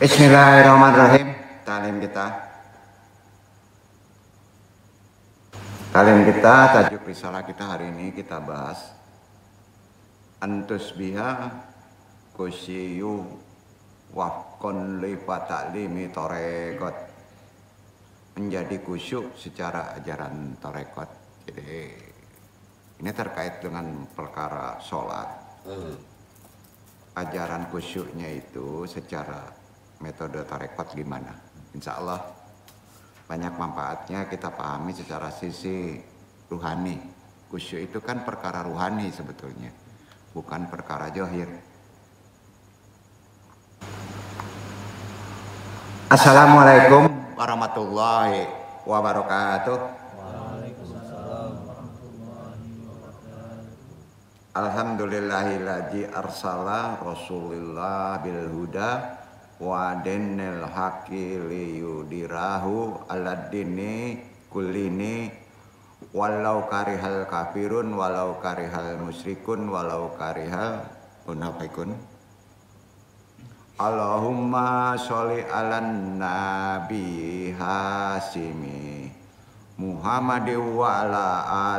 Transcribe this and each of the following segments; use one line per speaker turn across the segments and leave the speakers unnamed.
Bismillahirrahmanirrahim. Talim kita, tajuk risalah kita hari ini kita bahas antus biha kusiyu wafkon lifa taklimi torekot, menjadi kusyuk secara ajaran torekot. Jadi ini terkait dengan perkara sholat. Ajaran kusyuknya itu secara metode tarekat gimana? Insya Allah banyak manfaatnya kita pahami secara sisi ruhani. Khusyuk itu kan perkara ruhani sebetulnya, bukan perkara zahir. Assalamualaikum warahmatullahi wabarakatuh.
Waalaikumsalam warahmatullahi wabarakatuh.
Alhamdulillahilladzi arsala rasulillah bil huda wa dinil haqqi liyudirahu aladdini kullini walau karihal kafirun walau karihal musyrikun walau karihal munafiqun. Allahumma sholli alan nabi hasimi Muhammadin wa ala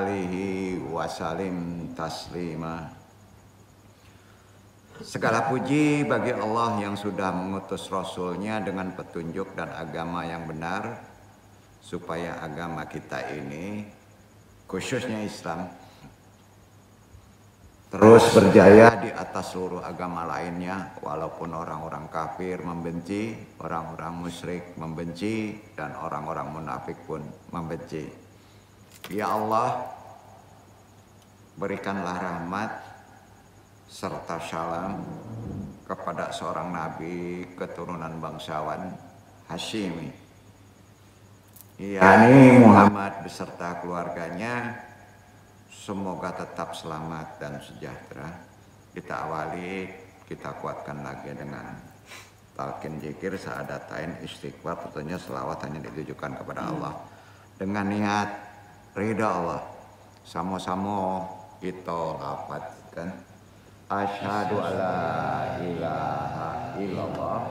alihi wasallim taslima. Segala puji bagi Allah yang sudah mengutus Rasulnya dengan petunjuk dan agama yang benar, supaya agama kita ini, khususnya Islam, terus berjaya di atas seluruh agama lainnya, walaupun orang-orang kafir membenci, orang-orang musyrik membenci, dan orang-orang munafik pun membenci. Ya Allah, berikanlah rahmat serta salam kepada seorang nabi keturunan bangsawan Hashimi, yakni Muhammad beserta keluarganya. Semoga tetap selamat dan sejahtera. Kita awali, kita kuatkan lagi dengan talqin zikir, sa'adatain, istighfar, tentunya selawat hanya ditujukan kepada Allah dengan niat ridha Allah. Sama-sama kita lafadzkan asyhadu alla ilaha illallah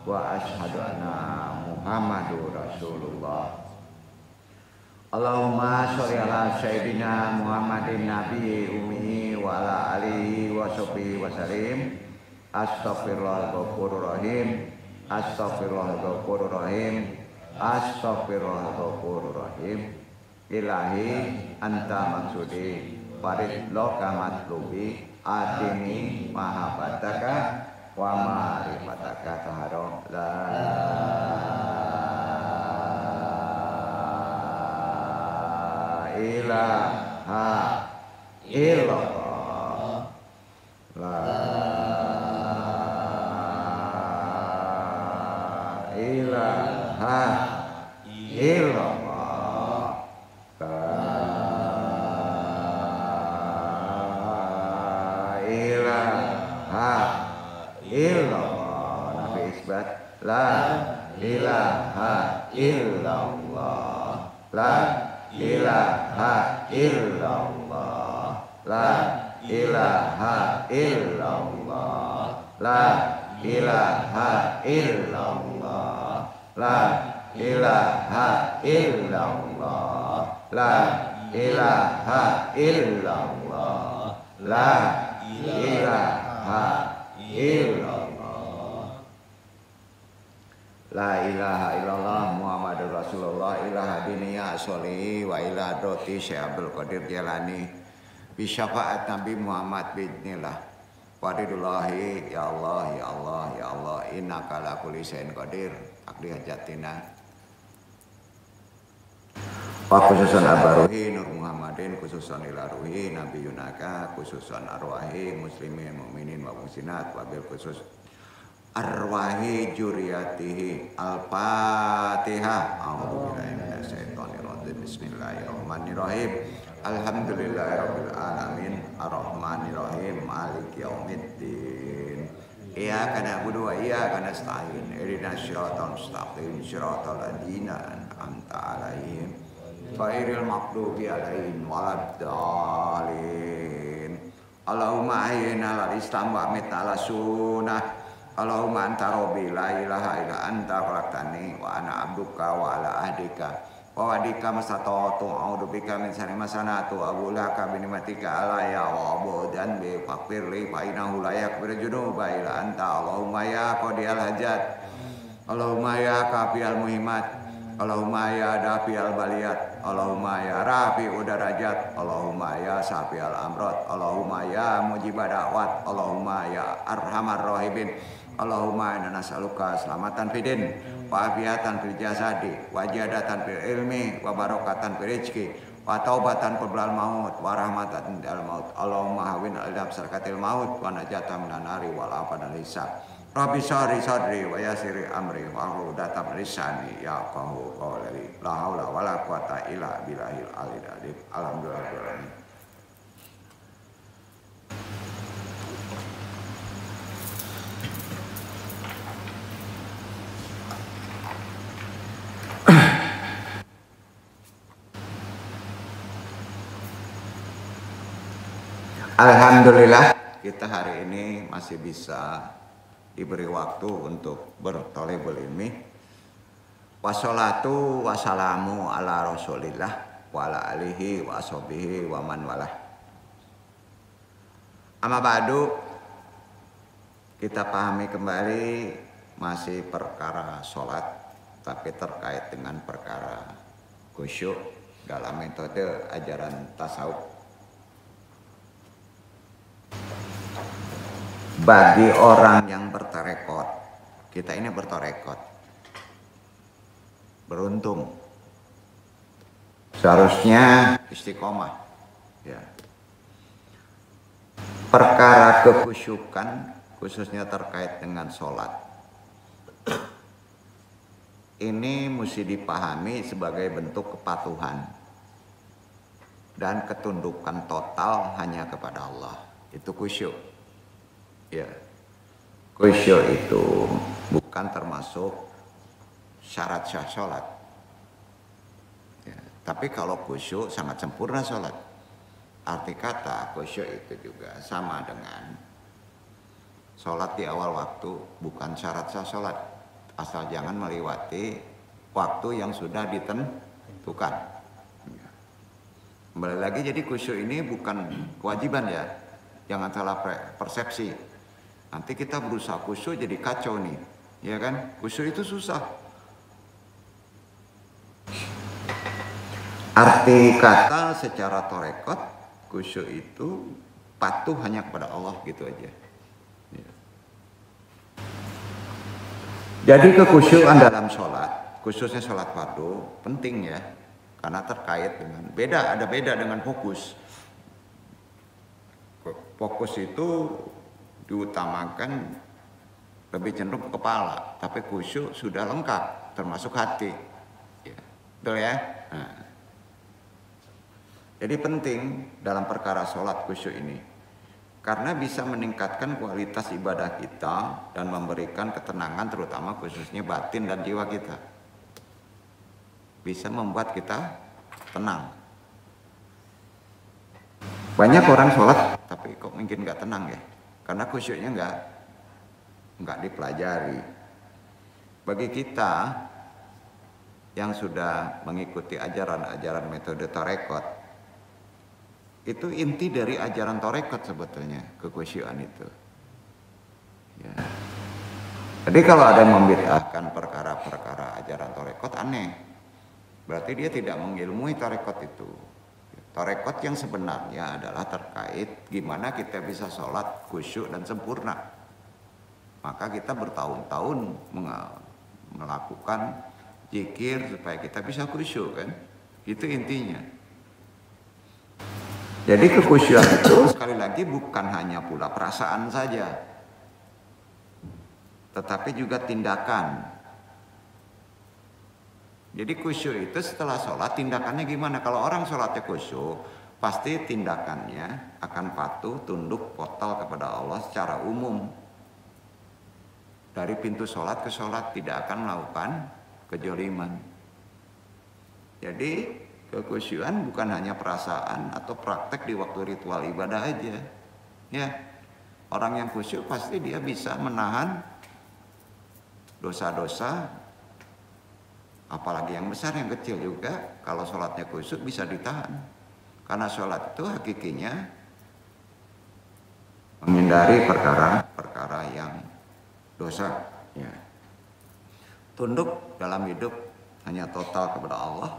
wa asyhadu anna muhammadur rasulullah. Allahumma sholli ala sayyidina Muhammadin nabiyyi ummi wa ala alihi wa sahbihi wa sallim. Astaghfirullahal ghafurur rahim, astaghfirullahal ghafurur rahim, astaghfirullahal ghafurur rahim. Ilahi anta maksudi farid loka matlubi atini mahabbataka wa ma'rifataka taharo la ilaha illallah la ilaha illallah illallah. Nabi isbat la ilaha illallah, la ilaha illallah, la ilaha illallah, la ilaha illallah, la ilaha illallah, la ilaha illallah, la ilaha illallah. La ilaha illallah Muhammadur Rasulullah ilaha diniya sholli wa ila doti Syekh Abdul Qadir Jalani bi syafaat Nabi Muhammad bidnillah waridullahi. Ya Allah, ya Allah, ya Allah, innaka ala kulli syai'in qadir aqdi hajatina wa khususan abaruhi Nur Muhammadin khususan ila ruhi Nabi Yunaka khususan arwahi muslimin mu'minin wa muslimat wa bil khusus arwahi juriyatihi. Al-Fatihah. A'udzubillahi minasyaitonir rajim. Bismillahirrahmanirrahim. Alhamdulillahirabbil alamin arrahmanir rahim maliki yaumiddin. Iyyaka na'budu wa iyyaka nasta'in. Ihdinas siratal mustaqim siratal ladzina an'amta 'alaihim ghairil maghdubi 'alaihim waladdallin. Allahumma ahyina al-islam wa amitna ala sunnah Allahumma anta rabbi la ilaha illa anta khalaqtani wa ana abduka wa ala ahdika wa wadika masata'tu a'udzu bika min syarri ma sana'tu abu laka bi ni'matika alayya wa abu dzanbi faghfir li fa innahu la yaghfiru dzunuba illa anta. Allahumma ya qadiyal hajat, Allahumma ya kafiyal muhimmat, Allahumma ya dafiyal baliyat, Allahumma ya rafi'ud darajat, Allahumma ya safiyal amrad, Allahumma ya mujibad da'wat, Allahumma ya arhamar rahimin. Allahumma inna nas'aluka selamatan fidin wa afiatan fil jasadi wa jadatan fil ilmi wa barakatan fil rizqi wa taubatan qabla al maut wa rahmatan dal maut. Allahumma hawin al-adab sarkatil maut wa najatan minan nari wal afadal hisab. Rabbi syahri sadri wa yasiri amri wa hudatan lisani ya qahu qawli la haula wa la quwata illa billahil aliyil azim. Alhamdulillah. Alhamdulillah kita hari ini masih bisa diberi waktu untuk berthalabul ilmi. Wassalatu wassalamu ala rasulillah wa ala alihi wa ashabihi wa man walah. Amma ba'du, kita pahami kembali masih perkara sholat, tapi terkait dengan perkara khusyuk dalam metode ajaran tasawuf. Bagi orang yang bertarekot, kita ini bertarekot, beruntung, seharusnya istiqomah. Ya. Perkara kekhusyukan, khususnya terkait dengan sholat, ini mesti dipahami sebagai bentuk kepatuhan dan ketundukan total hanya kepada Allah. Itu khusyuk. Ya, khusyuk itu bukan termasuk syarat sah sholat. Ya, tapi kalau khusyuk sangat sempurna sholat. Arti kata khusyuk itu juga sama dengan sholat di awal waktu, bukan syarat sah sholat. Asal jangan melewati waktu yang sudah ditentukan. Ya. Kembali lagi, jadi khusyuk ini bukan kewajiban ya. Jangan salah persepsi. Nanti kita berusaha khusyuk jadi kacau nih, ya kan? Khusyuk itu susah. Arti kata secara torekot, khusyuk itu patuh hanya kepada Allah gitu aja. Ya. Jadi kekhusyukan dalam sholat, khususnya sholat fardu, penting ya, karena terkait dengan ada beda dengan fokus. Fokus itu diutamakan lebih cenderung ke kepala, tapi khusyuk sudah lengkap termasuk hati. Ya. Betul ya? Nah. Jadi penting dalam perkara sholat khusyuk ini, karena bisa meningkatkan kualitas ibadah kita dan memberikan ketenangan terutama khususnya batin dan jiwa kita. Bisa membuat kita tenang. Banyak orang sholat tapi kok mungkin nggak tenang ya, karena khusyuknya nggak dipelajari. Bagi kita yang sudah mengikuti ajaran-ajaran metode tarekot, itu inti dari ajaran tarekot sebetulnya, kekhusyukan itu. Ya. Jadi kalau ada yang membid'ahkan perkara-perkara ajaran tarekot, aneh. Berarti dia tidak mengilmui tarekot itu. Tarekot yang sebenarnya adalah terkait gimana kita bisa sholat khusyuk dan sempurna. Maka kita bertahun-tahun melakukan zikir supaya kita bisa khusyuk kan. Itu intinya. Jadi kekhusyukan itu sekali lagi bukan hanya pula perasaan saja, tetapi juga tindakan. Jadi khusyuk itu setelah sholat tindakannya gimana? Kalau orang sholatnya khusyuk, pasti tindakannya akan patuh, tunduk, total kepada Allah secara umum. Dari pintu sholat ke sholat tidak akan melakukan kejoliman. Jadi kekhusyukan bukan hanya perasaan atau praktek di waktu ritual ibadah aja. Ya, Orang yang khusyuk pasti dia bisa menahan dosa-dosa, apalagi yang besar, yang kecil juga. Kalau sholatnya khusyuk bisa ditahan. Karena sholat itu hakikinya menghindari perkara-perkara yang dosa. Ya. Tunduk dalam hidup hanya total kepada Allah.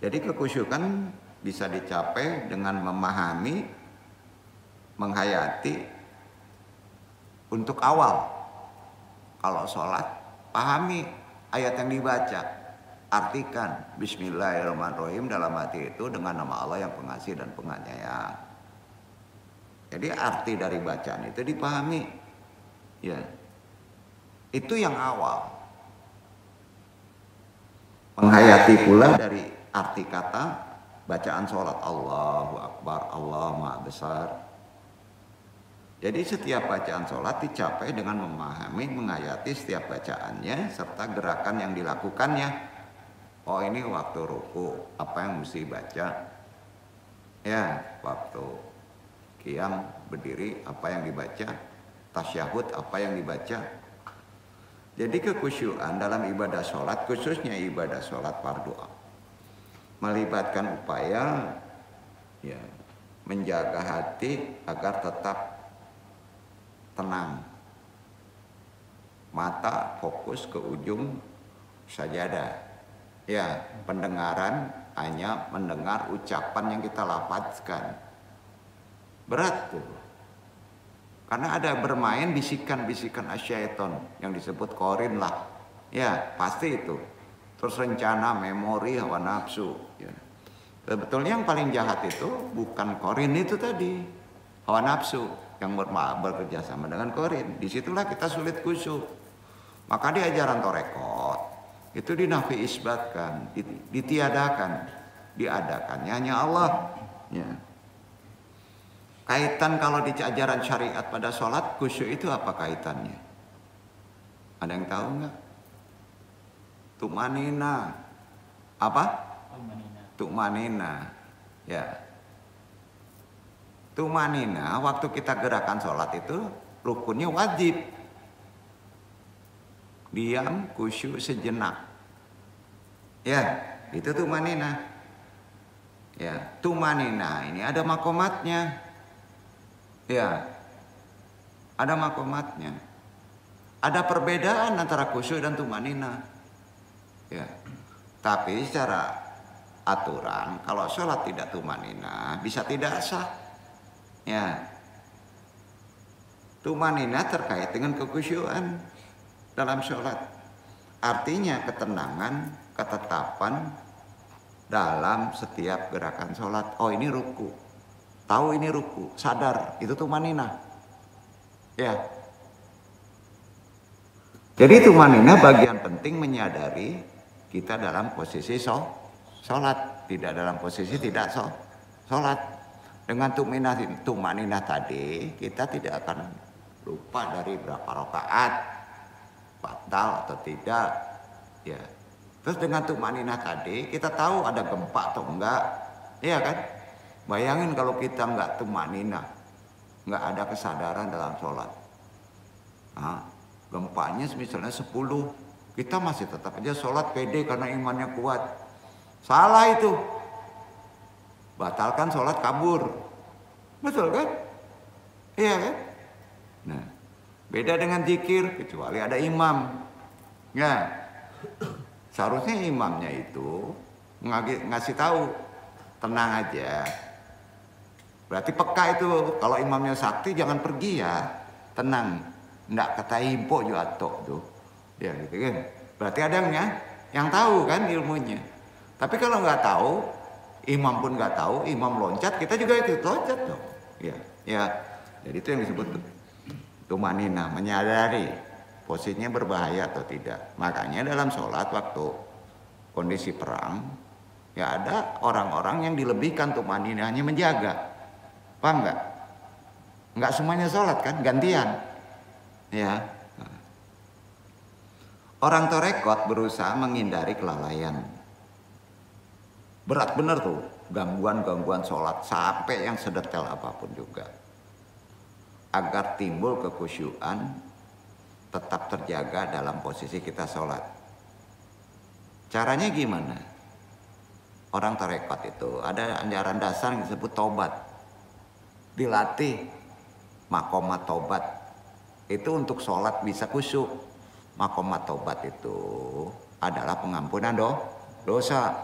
Jadi kekhusyukan bisa dicapai dengan memahami, menghayati untuk awal. Kalau sholat, pahami ayat yang dibaca, artikan Bismillahirrahmanirrahim dalam hati itu dengan nama Allah yang pengasih dan penyayang. Jadi arti dari bacaan itu dipahami, ya. Itu yang awal. Menghayati pula dari arti kata bacaan sholat, Allahu Akbar, Allah Maha Besar. Jadi setiap bacaan sholat dicapai dengan memahami, menghayati setiap bacaannya serta gerakan yang dilakukannya. Oh, ini waktu ruku, apa yang mesti baca? Ya, waktu qiyam berdiri, apa yang dibaca? Tasyahud, apa yang dibaca? Jadi kekhusyuan dalam ibadah sholat, khususnya ibadah sholat fardu, melibatkan upaya ya, menjaga hati agar tetap tenang, mata fokus ke ujung sajadah, ya, pendengaran hanya mendengar ucapan yang kita lafazkan. Berat tuh, karena ada bermain bisikan-bisikan asyaiton yang disebut korin lah, ya pasti itu. Terus rencana, memori, hawa nafsu, ya. Sebetulnya yang paling jahat itu bukan korin itu tadi, hawa nafsu yang bekerja sama dengan korin. Disitulah kita sulit khusyuk. Maka di ajaran Torekot itu dinafi isbatkan, ditiadakan, diadakannya hanya Allah. Ya. Kaitan kalau di ajaran syariat pada sholat khusyuk itu apa kaitannya? Ada yang tahu nggak? Tumanina. Apa? Tumanina. Ya. Tumanina waktu kita gerakan sholat itu rukunnya wajib. Diam, khusyuk sejenak. Ya, itu tumanina. Ya, tumanina ini ada makomatnya. Ya, ada makomatnya. Ada perbedaan antara khusyuk dan tumanina. Ya, tapi secara aturan kalau sholat tidak tumanina bisa tidak sah. Ya, tumanina terkait dengan kekhusyuan dalam sholat. Artinya ketenangan, ketetapan dalam setiap gerakan sholat. Oh, ini ruku, tahu ini ruku, sadar, itu tumanina. Ya. Jadi tumanina bagian penting menyadari kita dalam posisi sholat, tidak dalam posisi tidak sholat. Dengan tumanina tadi kita tidak akan lupa dari berapa rakaat, batal atau tidak. Ya. Terus dengan tumanina tadi kita tahu ada gempa atau enggak, iya kan? Bayangin kalau kita enggak tumanina, enggak ada kesadaran dalam sholat. Nah, gempanya misalnya 10, kita masih tetap aja sholat pede karena imannya kuat. Salah itu. Batalkan sholat, kabur. Betul kan? Iya kan? Nah, beda dengan zikir kecuali ada imam. Ya, seharusnya imamnya itu ngasih tahu, tenang aja. Berarti peka itu. Kalau imamnya sakti jangan pergi ya, tenang. Nggak kata himpo juga tuh. Ya gitu kan. Berarti ada yang tahu kan ilmunya. Tapi kalau nggak tahu, imam pun nggak tahu, imam loncat, kita juga ikut loncat dong. Ya, ya. Jadi itu yang disebut tumanina, menyadari posisinya berbahaya atau tidak. Makanya dalam sholat waktu kondisi perang, ya ada orang-orang yang dilebihkan tumaninanya menjaga. Paham nggak? Nggak semuanya sholat kan, gantian. Ya. Orang Torekot berusaha menghindari kelalaian. Berat bener tuh, gangguan-gangguan sholat sampai yang sedetail apapun juga. agar timbul kekhusyuan tetap terjaga dalam posisi kita sholat. Caranya gimana? Orang tarekat itu ada ajaran dasar yang disebut tobat. Dilatih makomat tobat. Itu untuk sholat bisa khusyuk. Makomat tobat itu adalah pengampunan dosa.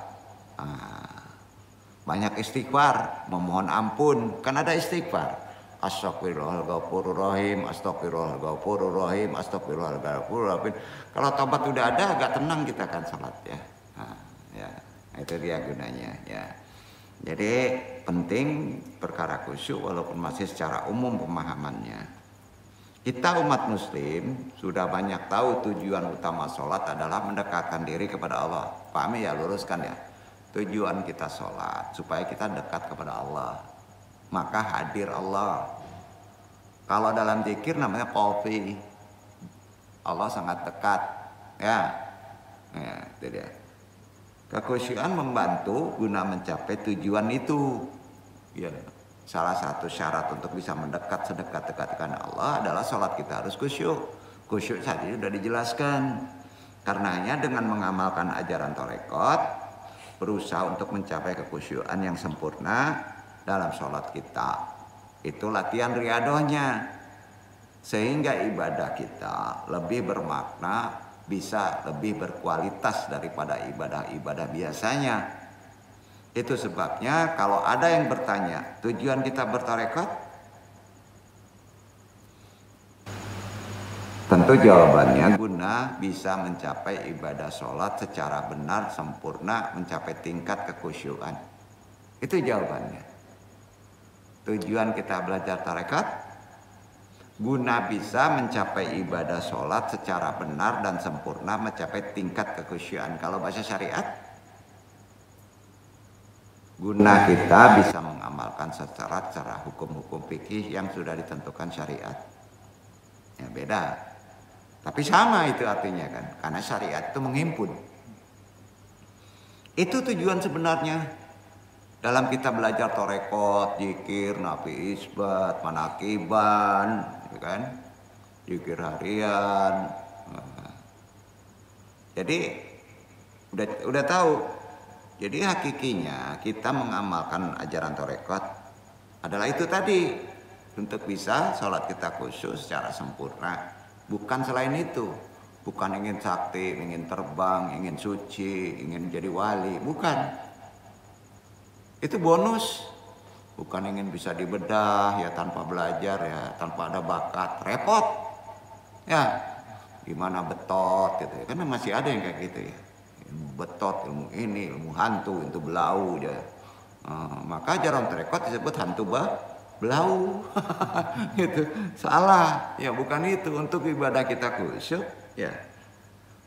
Banyak istighfar, memohon ampun. Kan ada istighfar. Astagfirullahaladzim, astagfirullahaladzim, astagfirullahaladzim. Kalau tobat udah ada, agak tenang kita kan sholat ya. Ya, itu dia gunanya ya. Jadi penting perkara khusyuk walaupun masih secara umum pemahamannya. Kita umat muslim sudah banyak tahu tujuan utama sholat adalah mendekatkan diri kepada Allah. Pahami ya, luruskan ya. Tujuan kita sholat supaya kita dekat kepada Allah. Maka hadir Allah. Kalau dalam zikir namanya qalbi. Allah sangat dekat. Ya, itu dia. Kekhusyuan membantu guna mencapai tujuan itu. Ya. Salah satu syarat untuk bisa mendekat sedekat-dekat dengan Allah adalah sholat kita harus khusyuk. Khusyuk tadi sudah dijelaskan. Karenanya dengan mengamalkan ajaran tarekat, berusaha untuk mencapai kekhusyuan yang sempurna dalam sholat kita. Itu latihan riadohnya. Sehingga ibadah kita lebih bermakna, bisa lebih berkualitas daripada ibadah-ibadah biasanya. Itu sebabnya kalau ada yang bertanya, tujuan kita bertarekat? Tentu jawabannya guna bisa mencapai ibadah sholat secara benar, sempurna, mencapai tingkat kekhusyuan. Itu jawabannya. Tujuan kita belajar tarekat guna bisa mencapai ibadah sholat secara benar dan sempurna, mencapai tingkat kekhusyuan. Kalau bahasa syariat, guna kita bisa mengamalkan secara hukum-hukum fikih yang sudah ditentukan syariat. Ya beda. Tapi sama itu artinya kan. Karena syariat itu menghimpun. Itu tujuan sebenarnya. Dalam kita belajar tarekat, zikir, nafi isbat, manakiban, ya kan? Zikir harian. Jadi udah tahu. Jadi hakikinya kita mengamalkan ajaran tarekat adalah itu tadi, untuk bisa sholat kita khusyuk secara sempurna. Bukan selain itu. Bukan ingin sakti, ingin terbang, ingin suci, ingin jadi wali. Bukan. Itu bonus. Bukan ingin bisa dibedah ya tanpa belajar ya, tanpa ada bakat. Repot. Ya, gimana betot gitu ya. Karena masih ada yang kayak gitu ya. Ilmu betot, ilmu ini, ilmu hantu, itu belau dia. Maka ajaran tarekat disebut hantu belau. Gitu. Salah. Ya bukan itu. Untuk ibadah kita khusyuk ya.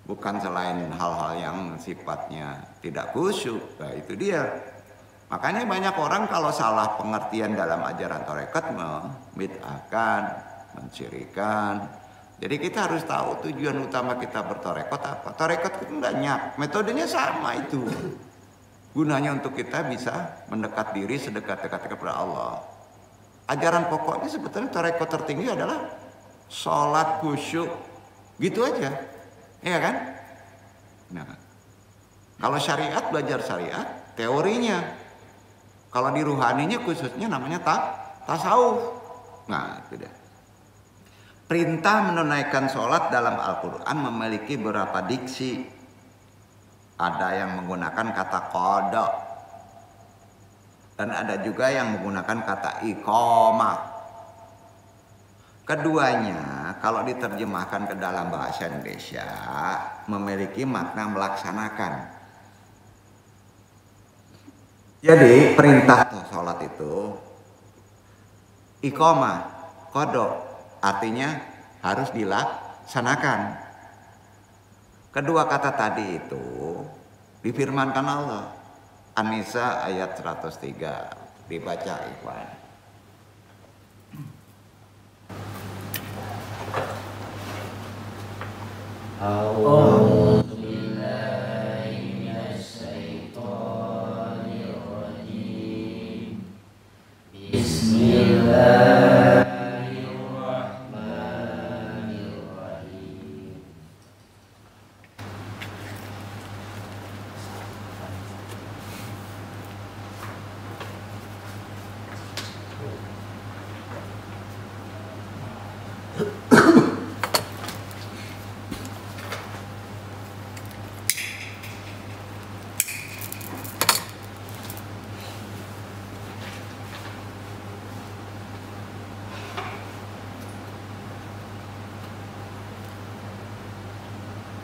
Bukan selain hal-hal yang sifatnya tidak khusyuk. Nah, itu dia. Makanya banyak orang kalau salah pengertian dalam ajaran tarekat membid'ahkan, mensyirikan. Jadi kita harus tahu tujuan utama kita bertarekat apa. Tarekat itu banyak, metodenya sama itu. Gunanya untuk kita bisa mendekat diri sedekat-dekatnya kepada Allah. Ajaran pokoknya sebetulnya tarekat tertinggi adalah sholat khusyuk. Gitu aja, ya kan? Nah, kalau syariat, belajar syariat, teorinya. Kalau di ruhaninya khususnya namanya tasawuf. Nah, itu dia. Perintah menunaikan sholat dalam Al-Quran memiliki beberapa diksi. Ada yang menggunakan kata qada. Dan ada juga yang menggunakan kata iqamah. Keduanya kalau diterjemahkan ke dalam bahasa Indonesia memiliki makna melaksanakan. Jadi perintah sholat itu iqamah, qada. Artinya harus dilaksanakan. Kedua kata tadi itu difirmankan Allah. An-Nisa ayat 103. Dibaca Ikhwan.
Bismillah.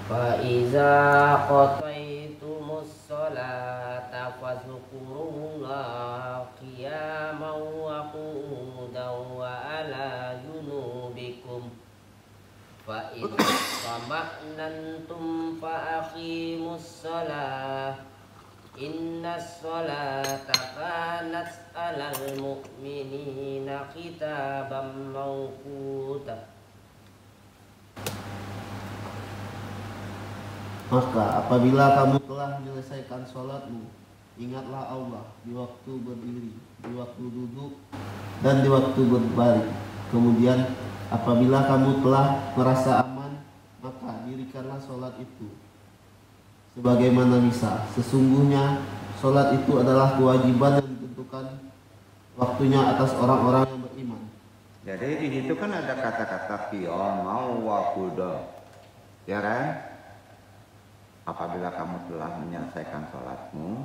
فإذا قضيتم الصلاة فاذكروا الله قياما وقعودا وعلى جنوبكم فإذا اطمأننتم فأقيموا الصلاة إن الصلاة كانت على المؤمنين كتابا موقوتا.
Maka apabila kamu telah menyelesaikan sholatmu, ingatlah Allah di waktu berdiri, di waktu duduk, dan di waktu berbaring. Kemudian apabila kamu telah merasa aman, maka dirikanlah sholat itu sebagaimana bisa. Sesungguhnya sholat itu adalah kewajiban yang ditentukan waktunya atas orang-orang yang beriman.
Jadi di situ kan ada kata-kata qiyamau wa qu'udan. Ya kan? Apabila kamu telah menyelesaikan sholatmu,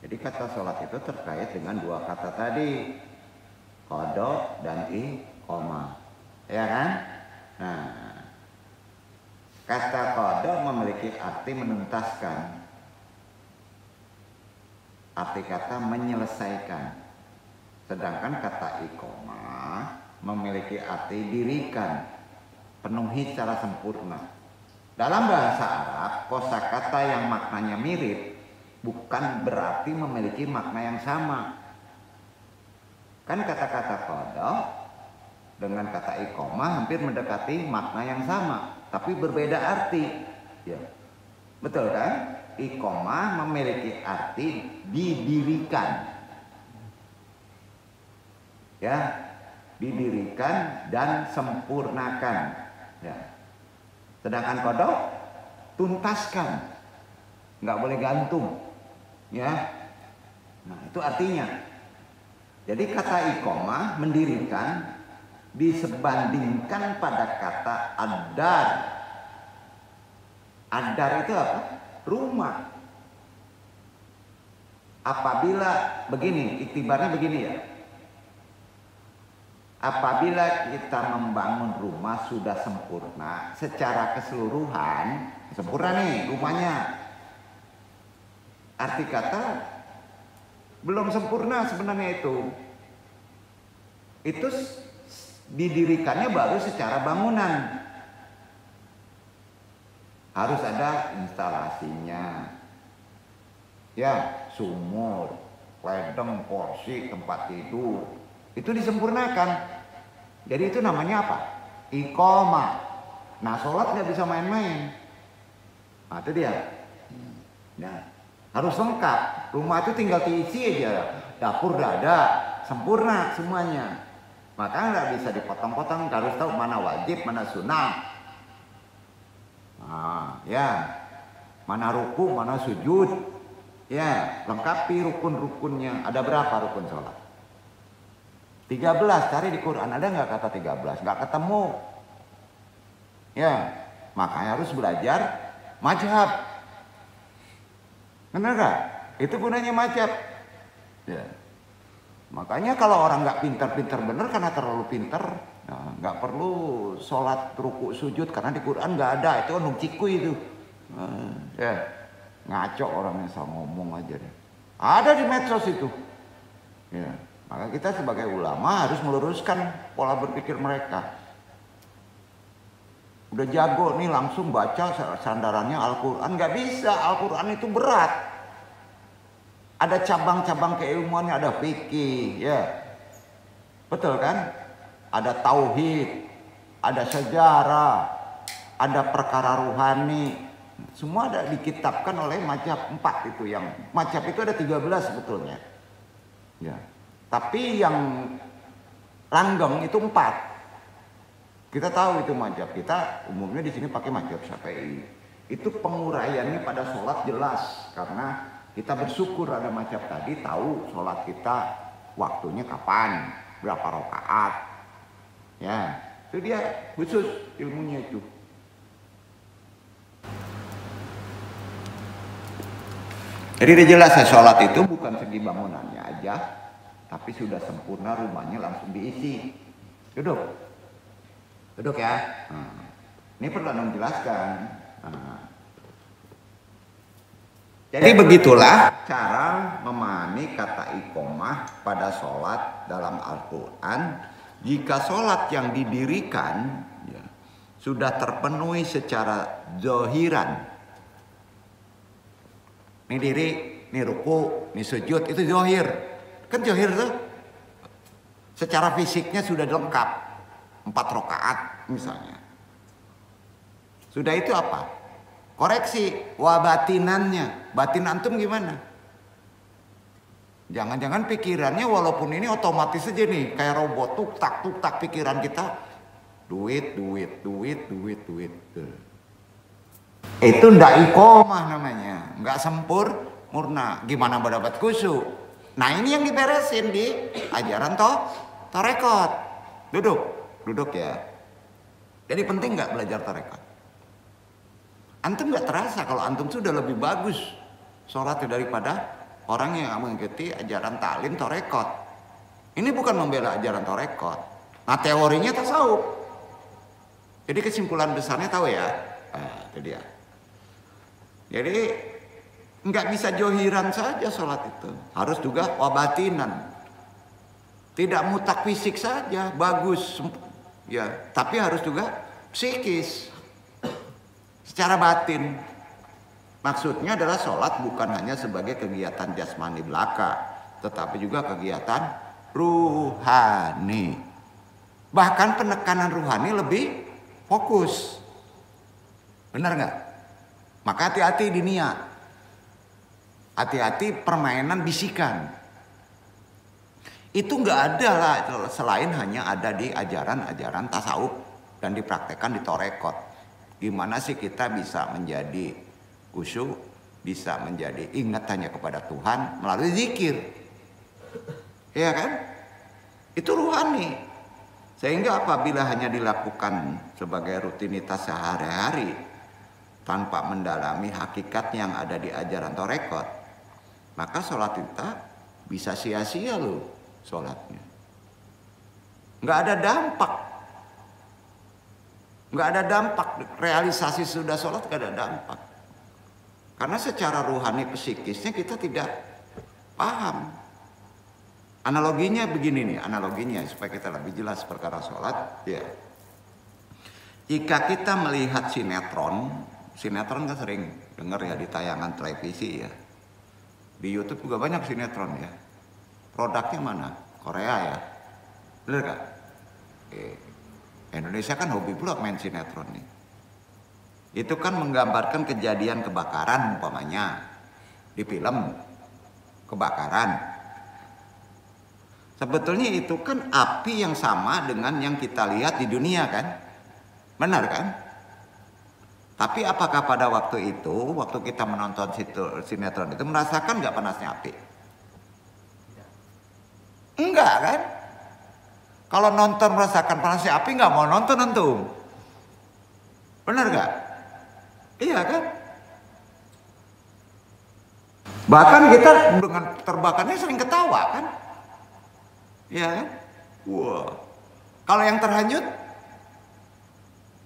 jadi kata sholat itu terkait dengan dua kata tadi, qada dan iqamah, ya kan? Nah, kata qada memiliki arti menuntaskan, arti kata menyelesaikan, sedangkan kata iqamah memiliki arti dirikan, penuhi secara sempurna. Dalam bahasa Arab, kosakata yang maknanya mirip bukan berarti memiliki makna yang sama. Kan kata-kata qada dengan kata iqamah hampir mendekati makna yang sama, tapi berbeda arti. Ya. Betul kan? Iqamah memiliki arti didirikan. Ya, didirikan dan sempurnakan. Ya. Sedangkan qada tuntaskan, nggak boleh gantung, ya. Nah itu artinya. Jadi kata iqamah mendirikan disebandingkan pada kata adar. Adar itu apa? Rumah. Apabila begini, iktibarnya begini ya. Apabila kita membangun rumah sudah sempurna secara keseluruhan, sempurna nih rumahnya. Arti kata belum sempurna sebenarnya itu. Itu didirikannya baru secara bangunan. Harus ada instalasinya. Ya, sumur, ledeng, kursi, tempat tidur. Itu disempurnakan. Jadi itu namanya apa? Iqamah. Nah sholat nggak bisa main-main. Nah itu dia. Nah, harus lengkap. Rumah itu tinggal diisi aja. Dapur udah ada, sempurna semuanya. Maka nggak bisa dipotong-potong. Harus tahu mana wajib, mana sunnah. Nah, ya. Mana ruku, mana sujud. Ya, lengkapi rukun-rukunnya. Ada berapa rukun sholat? 13, cari di Quran ada nggak kata 13? Nggak ketemu. Ya, makanya harus belajar mazhab. Benar nggak? Itu gunanya mazhab. Ya. Makanya kalau orang nggak pintar-pintar bener karena terlalu pintar, nah, nggak perlu sholat ruku sujud karena di Quran nggak ada. Itu nung ciku itu. Ya, ngaco orangnya sama ngomong aja deh. Ada di medsos itu. Ya. Maka kita sebagai ulama harus meluruskan pola berpikir mereka. Udah jago nih langsung baca sandarannya Al-Quran. Nggak bisa, Al-Quran itu berat. Ada cabang-cabang keilmuannya, ada fikih, ya. Betul kan? Ada tauhid, ada sejarah, ada perkara ruhani. Semua ada dikitabkan oleh mazhab 4 itu. Yang mazhab itu ada 13 sebetulnya. Ya. Tapi yang langgeng itu 4. Kita tahu itu mazhab. Kita umumnya di sini pakai mazhab Syafi'i. Itu penguraiannya pada sholat jelas. Karena kita bersyukur ada mazhab tadi tahu sholat kita waktunya kapan, berapa rakaat. Ya, itu dia khusus ilmunya itu. Jadi dia jelas ya, sholat itu bukan segi bangunannya aja, tapi sudah sempurna rumahnya langsung diisi. Duduk ya. Nah, ini perlu menjelaskan. Nah, Jadi begitulah cara memahami kata iqomah pada sholat dalam Al-Quran. Jika sholat yang didirikan ya, sudah terpenuhi secara zohiran, ini diri, ini ruku, ini sujud, itu zohir. Kan zohir tuh secara fisiknya sudah lengkap, 4 rakaat misalnya. Sudah itu apa? Koreksi, wabatinannya. Batin antum gimana? Jangan-jangan pikirannya walaupun ini otomatis aja nih, kayak robot, tuk tak pikiran kita duit. Itu ndak iqomah namanya, nggak sempurna. Gimana mau dapat khusyuk? Nah ini yang diberesin di ajaran tarekat. Duduk ya. Jadi penting nggak belajar tarekat? Antum nggak terasa kalau antum sudah lebih bagus sholatnya daripada orang yang mengikuti ajaran taklim tarekat. Ini bukan membela ajaran tarekat. Nah teorinya tasawuf. Jadi kesimpulan besarnya tahu ya. Nah, itu dia. Jadi nggak bisa johiran saja sholat itu, harus juga wabatinan. Tidak mutak fisik saja bagus, ya, tapi harus juga psikis. Secara batin, maksudnya adalah sholat bukan hanya sebagai kegiatan jasmani belaka, tetapi juga kegiatan ruhani. Bahkan penekanan ruhani lebih fokus. Benar nggak? Maka hati-hati di niat. Hati-hati permainan bisikan. Itu nggak ada lah selain hanya ada di ajaran-ajaran tasawuf dan dipraktekkan di torekot. Gimana sih kita bisa menjadi khusyuk, bisa menjadi ingat hanya kepada Tuhan melalui zikir. Iya kan? Itu ruhani. Sehingga apabila hanya dilakukan sebagai rutinitas sehari-hari tanpa mendalami hakikat yang ada di ajaran torekot, maka sholat kita bisa sia-sia loh sholatnya. Nggak ada dampak. Nggak ada dampak. Realisasi sudah sholat nggak ada dampak. Karena secara ruhani psikisnya kita tidak paham. Analoginya begini nih, analoginya supaya kita lebih jelas perkara sholat. Ya. Jika kita melihat sinetron kan sering dengar ya di tayangan televisi ya. Di YouTube juga banyak sinetron ya. Produknya mana? Korea ya. Bener gak? Indonesia kan hobi pula main sinetron nih. Itu kan menggambarkan kejadian kebakaran umpamanya. Di film kebakaran. Sebetulnya itu kan api yang sama dengan yang kita lihat di dunia kan? Benar kan? Tapi apakah pada waktu itu, waktu kita menonton sinetron itu merasakan nggak panasnya api? Enggak kan? Kalau nonton merasakan panasnya api nggak mau nonton antum. Benar nggak? Iya kan? Bahkan kita dengan terbakarnya sering ketawa kan? Iya kan? Wah. Kalau yang terhanyut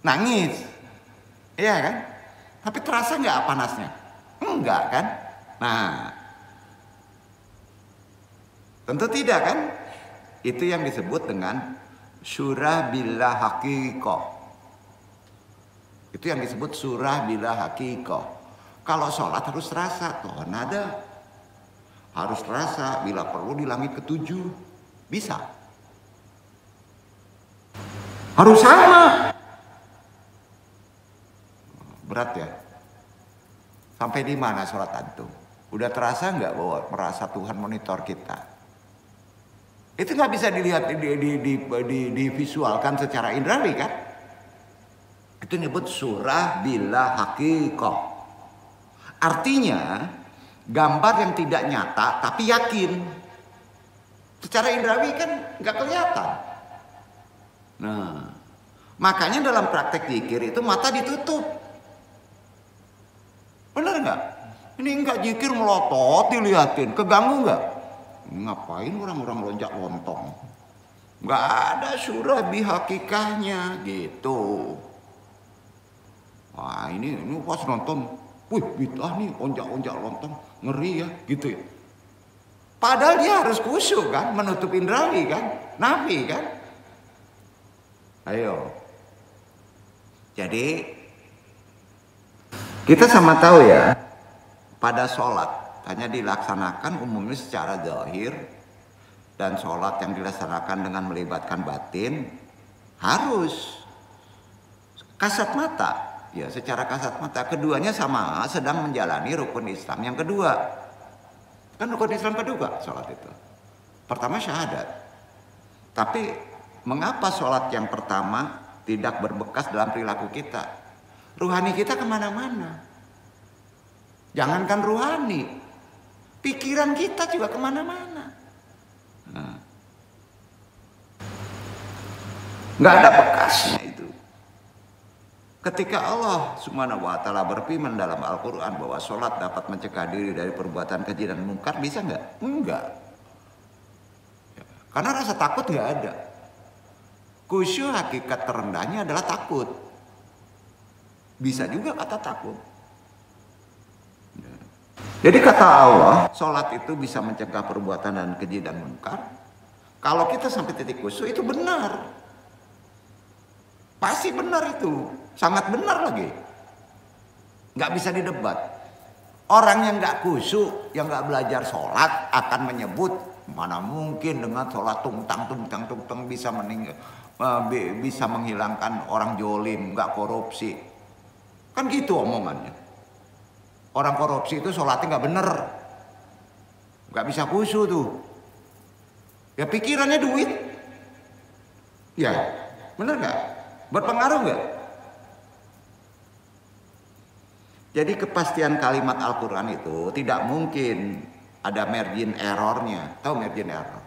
nangis. Iya kan? Tapi terasa nggak panasnya? Enggak kan? Nah, tentu tidak kan? Itu yang disebut dengan surah bila haqiqah. Itu yang disebut surah bila haqiqah. Kalau sholat harus terasa, tuh nada. Harus terasa bila perlu di langit ketujuh. Bisa. Harus sama. Berat ya. Sampai di mana sholat antum? Udah terasa nggak bahwa merasa Tuhan monitor kita? Itu nggak bisa dilihat, divisualkan secara indrawi kan? Itu nyebut surah bila haqiqah. Artinya gambar yang tidak nyata tapi yakin. Secara indrawi kan nggak kelihatan. Nah, makanya dalam praktek zikir itu mata ditutup. Benar nggak? Ini nggak zikir melotot dilihatin, keganggu nggak? Ngapain orang-orang lonjak lontong? Nggak ada surah bihakikahnya gitu. Wah ini pas nonton Wih, bid'ah nih, onjak-onjak lontong, ngeri ya, gitu ya. Padahal dia harus khusyuk kan, menutup indrawi kan, nafi kan. Ayo. Jadi kita sama tahu ya, pada sholat hanya dilaksanakan umumnya secara zahir, dan sholat yang dilaksanakan dengan melibatkan batin harus kasat mata. Ya, secara kasat mata keduanya sama, sedang menjalani rukun Islam yang kedua. Kan rukun Islam kedua sholat itu. Pertama syahadat. Tapi mengapa sholat yang pertama tidak berbekas dalam perilaku kita? Ruhani kita kemana-mana. Jangankan ruhani, pikiran kita juga kemana-mana. Nah. Nggak ada bekasnya itu. Ketika Allah Subhanahu wa Ta'ala berfirman dalam Al-Quran bahwa sholat dapat mencegah diri dari perbuatan keji dan mungkar, bisa nggak? Enggak. Karena rasa takut nggak ada. Khusyuk hakikat terendahnya adalah takut. Bisa juga kata takut. Jadi kata Allah, sholat itu bisa mencegah perbuatan dan keji dan mungkar. Kalau kita sampai titik khusyuk itu benar. Pasti benar itu. Sangat benar lagi. Nggak bisa didebat. Orang yang nggak khusyuk, yang nggak belajar sholat akan menyebut, mana mungkin dengan sholat tungtang bisa menghilangkan orang jolim, nggak korupsi. Kan gitu omongannya. Orang korupsi itu sholatnya nggak bener, nggak bisa khusyuk tuh. Ya pikirannya duit, ya bener nggak? Berpengaruh nggak? Jadi kepastian kalimat Al-Quran itu tidak mungkin ada margin errornya. Tahu margin error?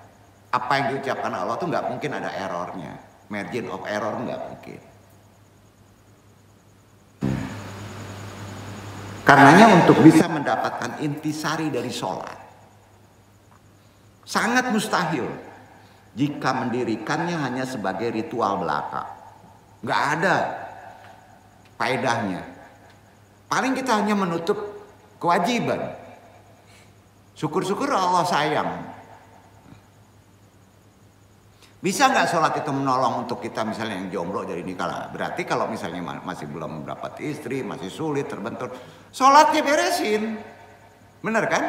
Apa yang diucapkan Allah itu nggak mungkin ada errornya. Margin of error nggak mungkin. Karenanya untuk bisa mendapatkan intisari dari sholat sangat mustahil jika mendirikannya hanya sebagai ritual belaka. Nggak ada faedahnya. Paling kita hanya menutup kewajiban. Syukur-syukur Allah sayang. Bisa nggak sholat itu menolong untuk kita misalnya yang jomblo dari nikah? Berarti kalau misalnya masih belum mendapat istri, masih sulit terbentur, sholatnya beresin. Bener kan?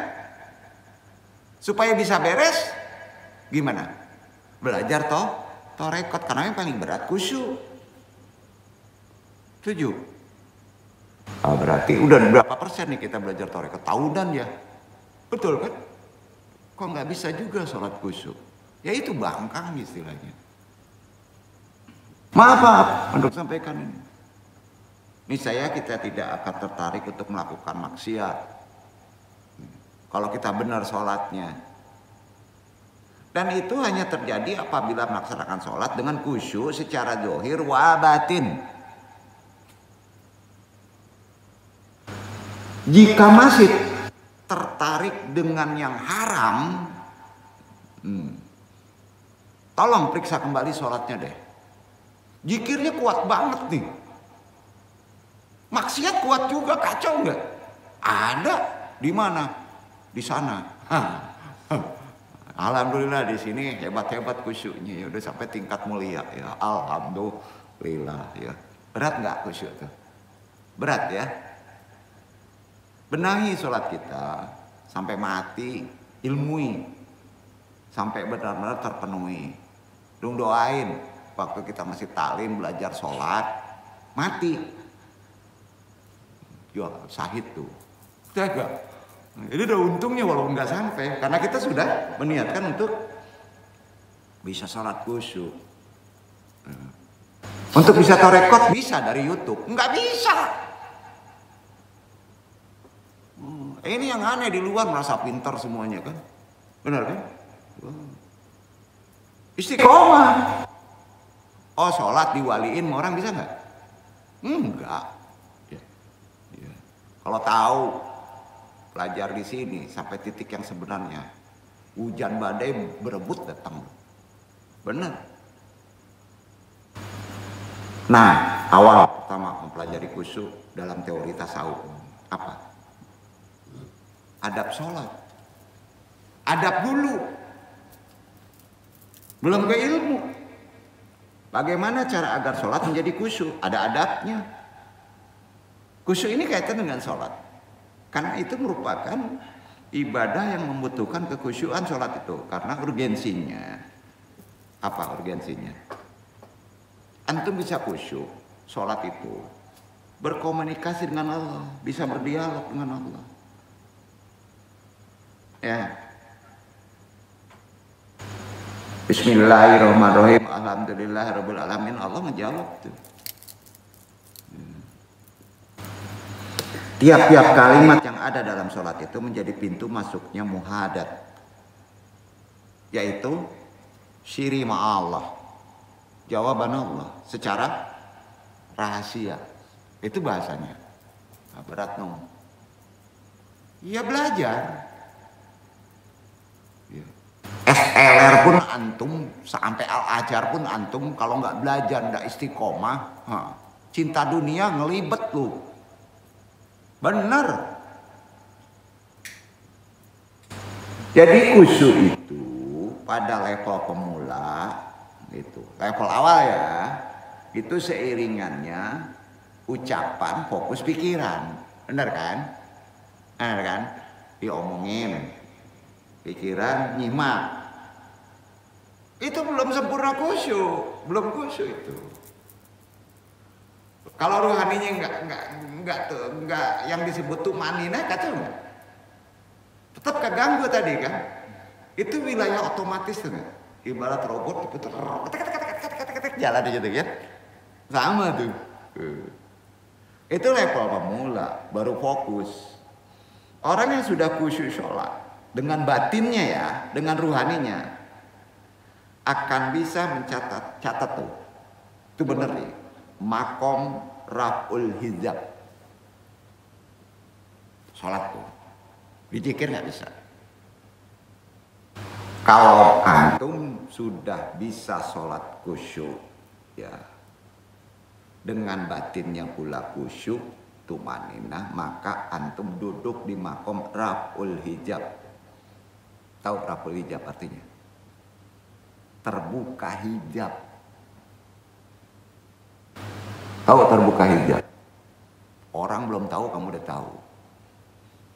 Supaya bisa beres, gimana? Belajar torekot, karena yang paling berat khusyuk. Setuju? Berarti udah berapa persen nih kita belajar torekot? Tahunan ya? Betul kan? Kok nggak bisa juga sholat khusyuk? Ya itu bangkang istilahnya. Maaf untuk sampaikan ini. Niscaya kita tidak akan tertarik untuk melakukan maksiat. Kalau kita benar sholatnya. Dan itu hanya terjadi apabila melaksanakan sholat dengan khusyuk secara zahir wa batin. Jika masih tertarik dengan yang haram, tolong periksa kembali sholatnya deh. Zikirnya kuat banget nih. Maksiat kuat juga, kacau nggak? Ada. Di mana? Di sana. Alhamdulillah di sini hebat-hebat khusyuknya. Ya udah sampai tingkat mulia ya. Alhamdulillah ya. Berat nggak khusyuk tuh? Berat ya. Benahi sholat kita sampai mati, ilmui sampai benar-benar terpenuhi. Doain waktu kita masih talim belajar sholat mati, ya syahid tuh, jaga. Jadi udah untungnya walaupun nggak sampai, karena kita sudah meniatkan untuk bisa sholat khusyuk. Untuk bisa torekot bisa dari YouTube, nggak bisa. Ini yang aneh, di luar merasa pintar semuanya kan, benar kan? Istiqomah. Oh sholat diwaliin orang bisa nggak? Enggak. Ya. Ya. Kalau tahu pelajar di sini sampai titik yang sebenarnya, hujan badai berebut datang, benar. Nah awal pertama mempelajari khusyuk dalam teori tasawuf apa? adab sholat. Adab dulu. Belum ke ilmu. Bagaimana cara agar sholat menjadi khusyuk? Ada adabnya. Khusyuk ini kaitan dengan sholat. Karena itu merupakan ibadah yang membutuhkan kekhusyukan sholat itu. Karena urgensinya. Apa urgensinya? Antum bisa khusyuk, sholat itu berkomunikasi dengan Allah, bisa berdialog dengan Allah. Ya. Bismillahirrahmanirrahim. Alhamdulillahirabbil alamin. Allah menjawab tuh. Tiap-tiap kalimat yang ada dalam sholat itu menjadi pintu masuknya muhadat, yaitu syiri ma'allah, jawaban Allah secara rahasia. Itu bahasanya. Nah, berat no. Ya belajar. Ya. SLR pun antum, sampai Al-Ajar pun antum, kalau nggak belajar, nggak istiqomah, cinta dunia ngelibet lu. Bener. Jadi khusyuk itu pada level pemula, itu level awal ya, itu seiringannya ucapan, fokus pikiran, bener kan? Bener kan? Diomongin, pikiran nyimak. Itu belum sempurna khusyuk, belum khusyuk itu. Kalau rohaninya enggak yang disebut tuh maninah, kacau enggak? Tetap keganggu tadi kan? Itu wilayah otomatis tuh kan? Ibarat robot diputar jalan aja tuh ya. Sama tuh. Itu level pemula, baru fokus. Orang yang sudah khusyuk sholat dengan batinnya ya, dengan ruhaninya akan bisa catat tuh. Itu bener nih. Makom raf'ul hijab. Sholat tuh. Dizikir nggak bisa. Kalau antum sudah bisa sholat khusyuk, ya, dengan batinnya pula khusyuk, tumaninah, maka antum duduk di makom raf'ul hijab. Tahu raf'ul hijab artinya? Terbuka hijab. Tahu terbuka hijab? Orang belum tahu, kamu udah tahu.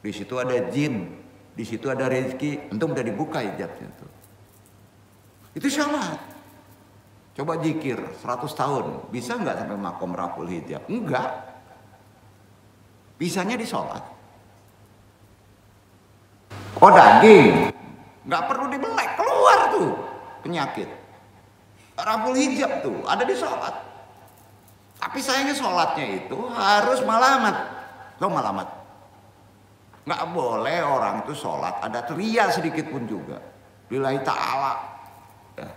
Di situ ada jin, di situ ada rezeki, antum udah dibuka hijabnya tuh. Itu sholat. Coba zikir 100 tahun, bisa nggak sampai makom raf'ul hijab? Enggak. Bisanya di sholat. Oh daging, nggak perlu dibelek, keluar tuh penyakit. Raf'ul hijab tuh ada di sholat. Tapi sayangnya sholatnya itu harus malamat. Lo malamat. Nggak boleh orang itu sholat ada teriak sedikit pun juga. Lillahi ta'ala. Ya.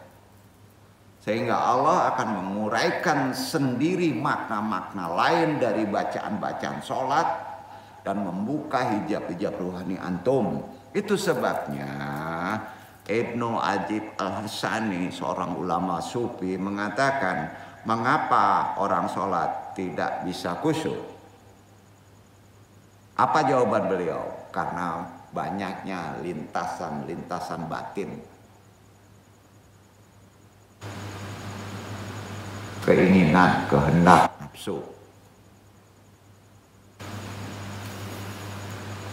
Sehingga Allah akan menguraikan sendiri makna-makna lain dari bacaan-bacaan sholat dan membuka hijab-hijab rohani antum. Itu sebabnya Ibnu Ajib Al-Hasani, seorang ulama sufi, mengatakan, mengapa orang sholat tidak bisa khusyuk? Apa jawaban beliau? Karena banyaknya lintasan-lintasan batin. Keinginan, kehendak, nafsu.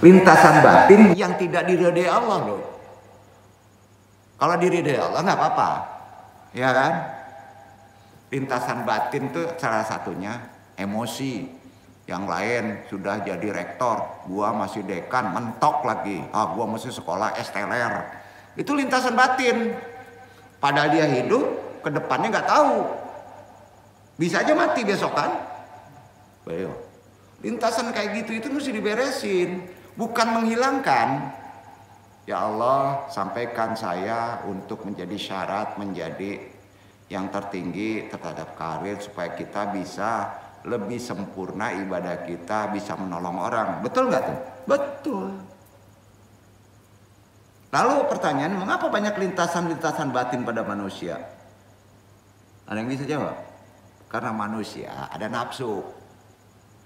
Lintasan batin yang tidak diridai Allah loh. Kalau diridai Allah nggak apa-apa, ya kan? Lintasan batin itu salah satunya emosi. Yang lain sudah jadi rektor, gua masih dekan, mentok lagi. Gua masih sekolah STLR. Itu lintasan batin. Padahal dia hidup, ke depannya nggak tahu. Bisa aja mati besok kan? Bayo. Lintasan kayak gitu itu mesti diberesin, bukan menghilangkan. Ya Allah, sampaikan saya untuk menjadi syarat menjadi yang tertinggi terhadap karir supaya kita bisa lebih sempurna ibadah kita, bisa menolong orang. Betul nggak tuh? Betul. Lalu pertanyaan, mengapa banyak lintasan-lintasan batin pada manusia? Ada yang bisa jawab? Karena manusia ada nafsu.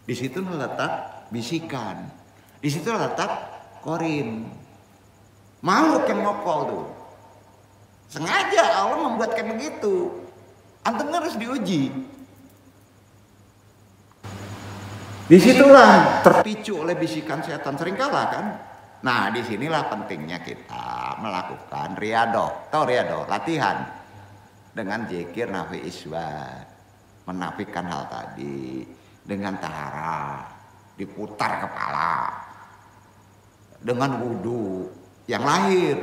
Di situ letak bisikan. Di situ letak Qorin. Makhluk yang ngokol tuh. Sengaja Allah membuat kayak begitu. Antum harus diuji. Disitulah terpicu oleh bisikan setan seringkala kan. Nah disinilah pentingnya kita melakukan riyadhah. Tahu riyadhah? Latihan dengan zikir nafi isbat, menafikan hal tadi dengan taharah, diputar kepala, dengan wudhu yang lahir,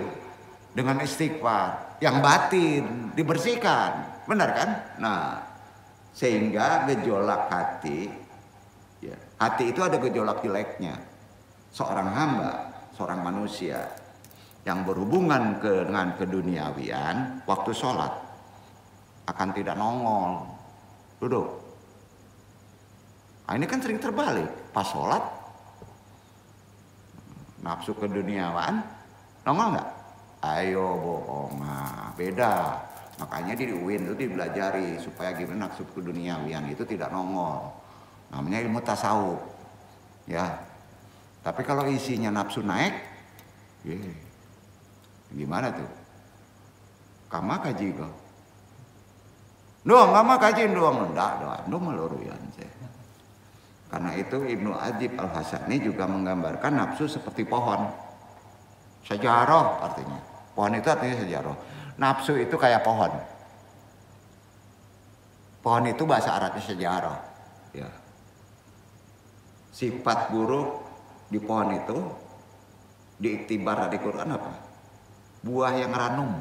dengan istighfar yang batin dibersihkan, benar kan? Nah sehingga gejolak hati, ya, hati itu ada gejolak jeleknya. Seorang hamba, seorang manusia yang berhubungan dengan keduniawian, waktu sholat akan tidak nongol, duduk. Nah, ini kan sering terbalik, pas sholat nafsu keduniawan nongol nggak? Ayo bohong, nah, beda. Makanya di UIN itu dipelajari supaya gimana nafsu keduniawian itu tidak nongol. Namanya ilmu tasawuf, ya. Tapi kalau isinya nafsu naik, gimana tuh? Kamu kaji kok? Doang, kamu kaji doang, enggak doang, meluruyan saya. Karena itu Ibnu Adib Al-Hasani juga menggambarkan nafsu seperti pohon. Sejarah artinya. Pohon itu artinya sejarah. Nafsu itu kayak pohon. Pohon itu bahasa Arabnya sejarah. Ya. Sifat buruk di pohon itu diiktibar dari Quran apa? Buah yang ranum.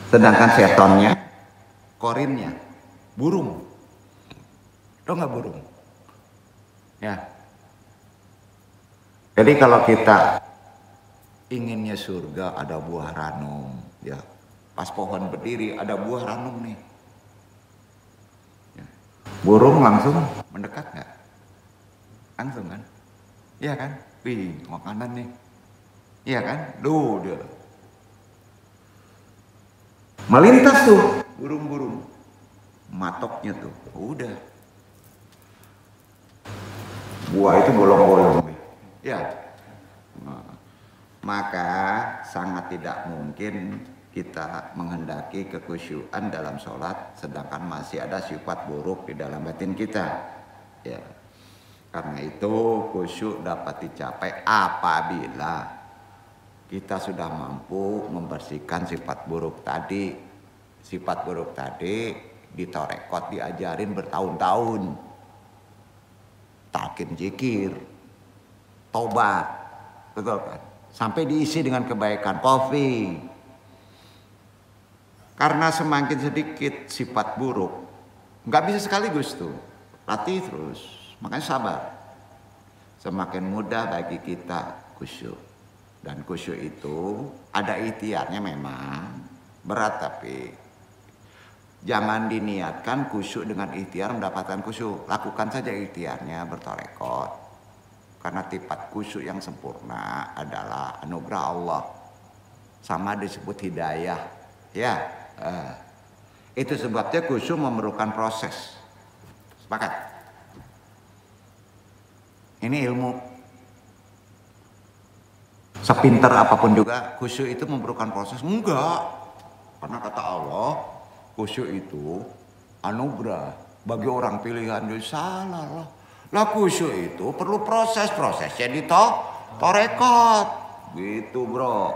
Sedangkan setonnya, korinnya, burung. Tahu nggak burung? Ya. Jadi kalau kita inginnya surga ada buah ranum, ya. Pas pohon berdiri ada buah ranum nih. Ya. Burung langsung mendekat nggak? Langsung kan? Iya kan? Wih, makanan nih. Iya kan? Duh, dia. Melintas tuh burung-burung. Matoknya tuh, udah. Buah itu bolong-bolong. Ya. Nah, maka sangat tidak mungkin kita menghendaki kekhusyuan dalam sholat sedangkan masih ada sifat buruk di dalam batin kita. Ya. Karena itu khusyuk dapat dicapai apabila kita sudah mampu membersihkan sifat buruk tadi. Sifat buruk tadi ditorekot, diajarin bertahun-tahun. Talqin zikir, tobat, betul kan? Sampai diisi dengan kebaikan, kofi. Karena semakin sedikit sifat buruk, nggak bisa sekaligus tuh, latih terus. Makanya sabar. Semakin mudah bagi kita khusyuk. Dan khusyuk itu ada ikhtiarnya memang berat, tapi jangan diniatkan khusyuk dengan ikhtiar mendapatkan khusyuk. Lakukan saja ikhtiarnya bertorekot. Karena sifat khusyuk yang sempurna adalah anugerah Allah. Sama disebut hidayah. Ya, itu sebabnya khusyuk memerlukan proses. Sepakat? Ini ilmu. Sepintar apapun juga khusyuk itu memerlukan proses. Enggak. Karena kata Allah, khusyuk itu anugerah bagi orang pilihan. Jadi salah lah. Lah khusyuk itu perlu prosesnya torekot. Gitu bro.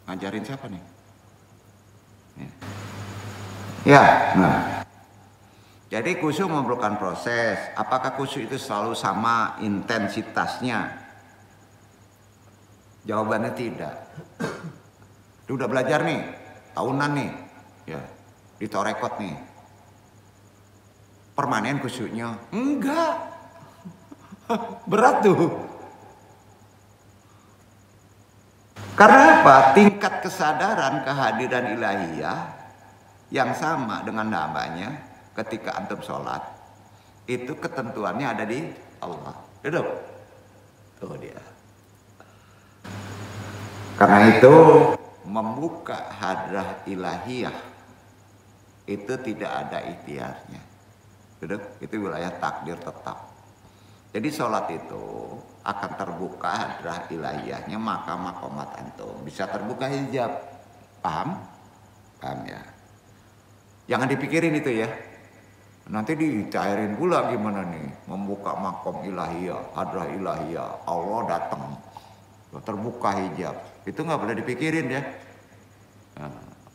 Ngajarin siapa nih? Ya, nah. Jadi khusyuk memerlukan proses. Apakah khusyuk itu selalu sama intensitasnya? Jawabannya tidak. Dia udah belajar nih, tahunan nih, ya, ditorekot nih. Permanen khusyuknya? Enggak. Berat tuh. Karena apa? Tingkat kesadaran kehadiran ilahiyah yang sama dengan namanya ketika antum sholat, itu ketentuannya ada di Allah. Duduk. Tuh dia. Karena itu membuka hadrah ilahiyah itu tidak ada ikhtiarnya. Itu wilayah takdir tetap. Jadi sholat itu akan terbuka hadrah ilahiyahnya maka makomat antum. Bisa terbuka hijab. Paham? Paham ya? Jangan dipikirin itu ya. Nanti dicairin pula gimana nih. Membuka makom ilahiyah, hadrah ilahiyah. Allah datang. Terbuka hijab. Itu nggak boleh dipikirin ya.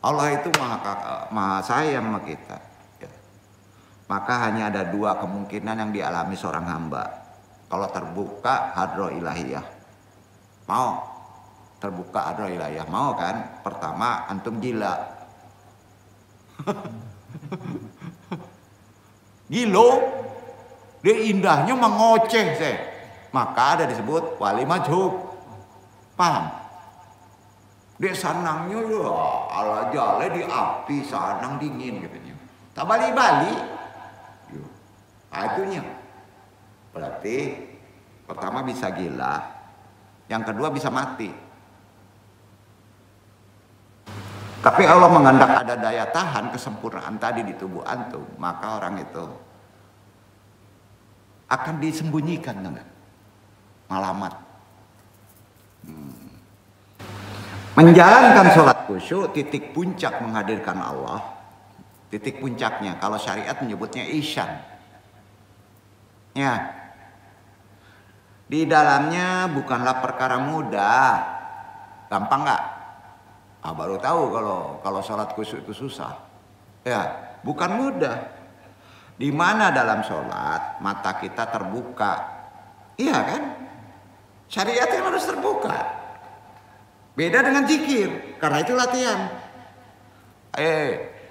Allah itu maha sayang sama kita. Ya. Maka hanya ada dua kemungkinan yang dialami seorang hamba. Kalau terbuka hadrah ilahiyah, mau terbuka hadrah ilahiyah, mau kan? Pertama antum gila, gilo, dia indahnya mengoceh sih, maka ada disebut wali majhub, paham? Dia sanangnya ya ala jale di api, sanang dingin katanya, tak bali-bali, itunya. Berarti pertama bisa gila, yang kedua bisa mati. Tapi Allah menghendak ada daya tahan kesempurnaan tadi di tubuh antum, maka orang itu akan disembunyikan dengan malamat. Menjalankan sholat khusyuk, titik puncak menghadirkan Allah. Titik puncaknya, kalau syariat menyebutnya isyan. Ya. Di dalamnya bukanlah perkara mudah. Gampang nggak? Baru tahu kalau sholat khusyuk itu susah. Ya, bukan mudah. Di mana dalam sholat mata kita terbuka? Iya kan? Syariat yang harus terbuka. Beda dengan zikir, karena itu latihan.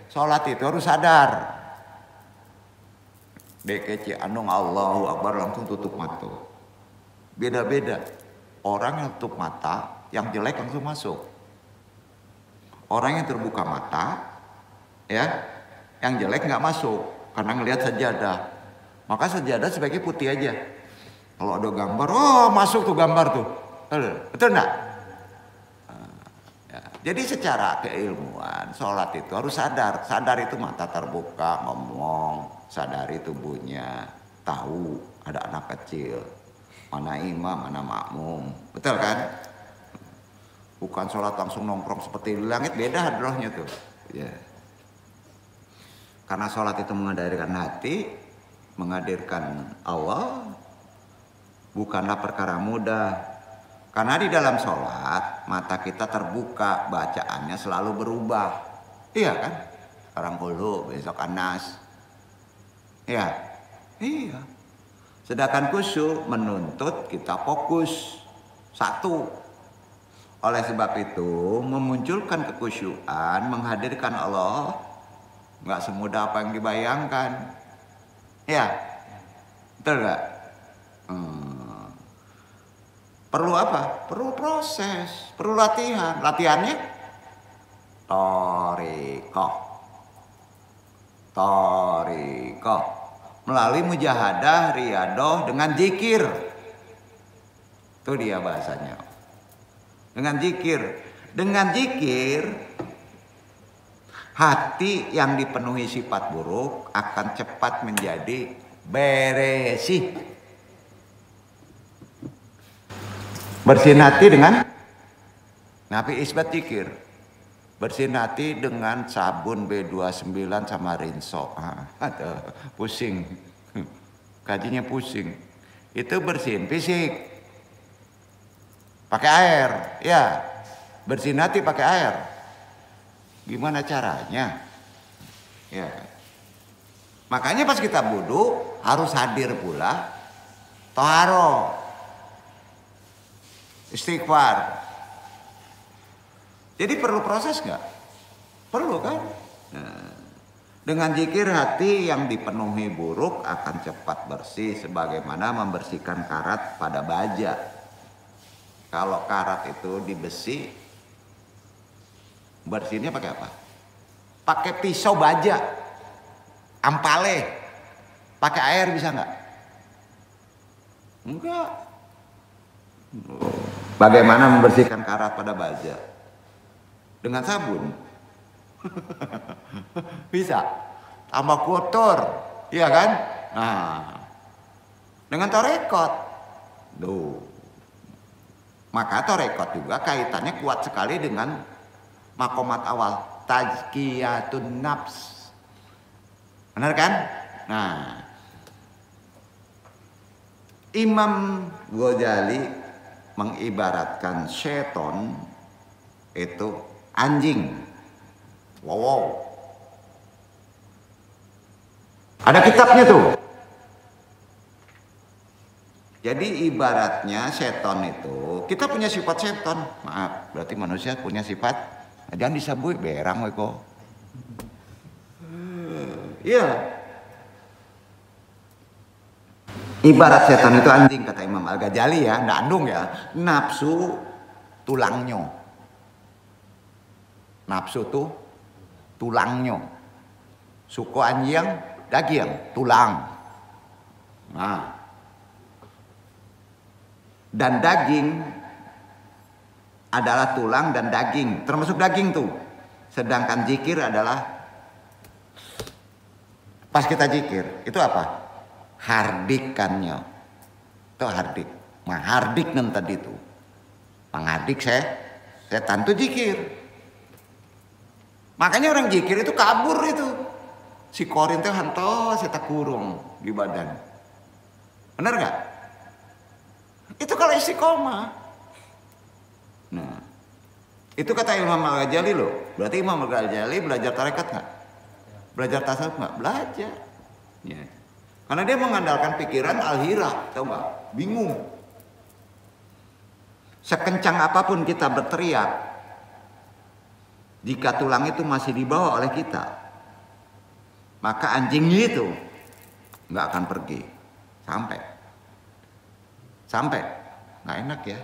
Sholat itu harus sadar. Dekeci anung Allahu Akbar langsung tutup mata. Beda-beda. Orang yang tutup mata, yang jelek langsung masuk. Orang yang terbuka mata, ya, yang jelek nggak masuk karena ngelihat sajadah. Maka sajadah sebaiknya putih aja. Kalau ada gambar, masuk tuh gambar tuh. Betul nggak? Ya. Jadi secara keilmuan, sholat itu harus sadar. Sadar itu mata terbuka, ngomong, sadari tubuhnya, tahu ada anak kecil. Mana imam, mana makmum. Betul kan? Bukan sholat langsung nongkrong seperti di langit, beda hadrahnya tuh. Ya. Karena sholat itu menghadirkan hati, menghadirkan Allah, bukanlah perkara mudah. Karena di dalam sholat, mata kita terbuka, bacaannya selalu berubah. Iya kan? Sekarang hulu, besok anas. Iya. Iya. Sedangkan khusyuk menuntut kita fokus satu. Oleh sebab itu memunculkan kekhusyuan, menghadirkan Allah nggak semudah apa yang dibayangkan. Ya, betul nggak? Perlu apa? Perlu proses, perlu latihan. Latihannya thariqah. Melalui mujahadah, riyadoh dengan zikir. Itu dia bahasanya. Dengan zikir. Dengan zikir, hati yang dipenuhi sifat buruk akan cepat menjadi bersih. Bersihin hati dengan Nabi isbat zikir. Bersihin hati dengan sabun B29 sama rinso. Pusing. Kajinya pusing. Itu bersihin fisik. Pakai air. Ya. Bersihin hati pakai air. Gimana caranya? Ya. Makanya pas kita wudu harus hadir pula toharo. Istighfar. Jadi perlu proses nggak? Perlu kan? Nah, dengan zikir hati yang dipenuhi buruk akan cepat bersih sebagaimana membersihkan karat pada baja. Kalau karat itu di besi, bersihnya pakai apa? Pakai pisau baja, ampale, pakai air bisa nggak? Enggak. Bagaimana membersihkan karat pada baja? Dengan sabun. Bisa. Tambah kotor. Iya kan? Nah, dengan tarekot. Duh. Maka tarekot juga kaitannya kuat sekali dengan makomat awal, tazkiyatun nafs. Benar kan? Nah, Imam Ghazali mengibaratkan seton itu anjing. Wow. Ada kitabnya tuh. Jadi ibaratnya seton itu, kita punya sifat seton. Maaf, berarti manusia punya sifat. Jangan disabui berang we kok. Iya. Ibarat setan itu anjing kata Imam Al-Ghazali ya, ndak andung ya. Nafsu tulangnya. Nafsu tuh tulangnya. Suku anjing daging, tulang. Nah. Dan daging adalah tulang dan daging, termasuk daging tuh. Sedangkan zikir adalah pas kita zikir, itu apa? Hardikannya. Itu hardik. Nah, hardik nan tadi itu. Menghardik setan itu zikir. Makanya orang zikir itu kabur itu. Si korin teh hanto saya kurung di badan. Benar gak? Itu kalau istiqomah. Nah, itu kata Imam Al-Ghazali loh. Berarti Imam Al-Ghazali belajar tarekat nggak? Belajar tasawuf nggak? Belajar. Ya. Karena dia mengandalkan pikiran al-hirah, tahu nggak? Bingung. Sekencang apapun kita berteriak, jika tulang itu masih dibawa oleh kita, maka anjingnya itu nggak akan pergi sampai nggak enak ya,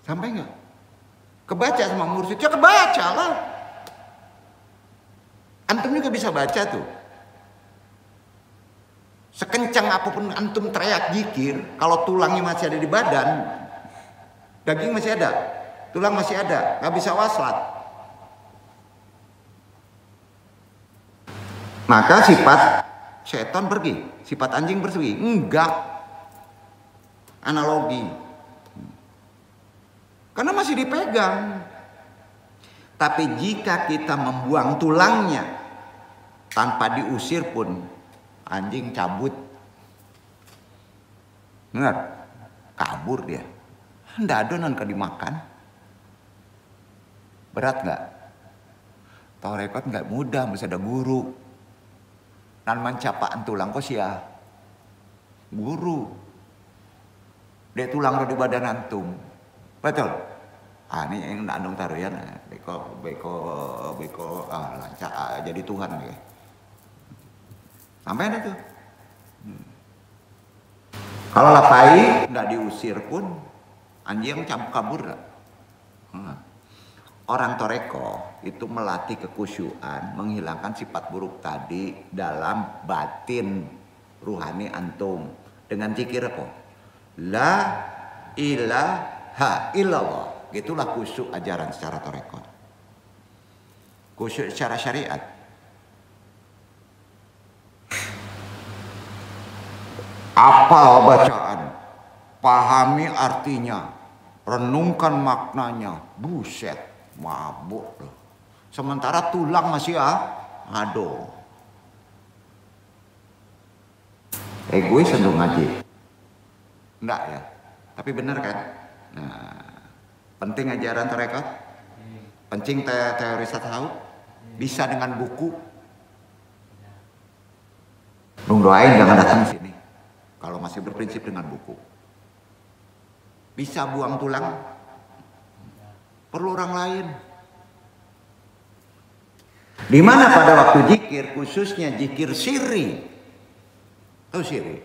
sampai nggak kebaca sama mursyid ya, kebaca lah. Antum juga bisa baca tuh. Sekencang apapun antum teriak zikir, kalau tulangnya masih ada di badan, daging masih ada, tulang masih ada, nggak bisa waslat. Maka sifat setan pergi, sifat anjing pergi. Enggak. Analogi. Karena masih dipegang. Tapi jika kita membuang tulangnya tanpa diusir pun, anjing cabut. Benar? Kabur dia. Nggak ada nanti dimakan. Berat nggak? Tarekat nggak mudah, mesti ada guru. Dan mencapaan tulang kok sia guru. Dia tulang di badan antum. Betul? Ah, ini yang nggak andung taruhan. Beko lancar jadi Tuhan ya. Sampai ada tuh. Kalau lapai nggak diusir pun anjing kabur lah. Orang toreko itu melatih kekusyuan, menghilangkan sifat buruk tadi dalam batin ruhani antum dengan zikir apa? La ilaha illallah. Itulah khusyuk ajaran secara toreko. Khusyuk secara syariat. Apa bacaan? Pahami artinya, renungkan maknanya. Buset, mabuk loh. Sementara tulang masih aduh. Gue sendu ngaji. Enggak ya, tapi benar kan? Nah, penting ajaran tarekat, penting teori tasawuf, bisa dengan buku. Dong doain jangan datang sini. Kalau masih berprinsip dengan buku, bisa buang tulang, perlu orang lain. Dimana pada waktu zikir, khususnya zikir sirri, tahu sirri,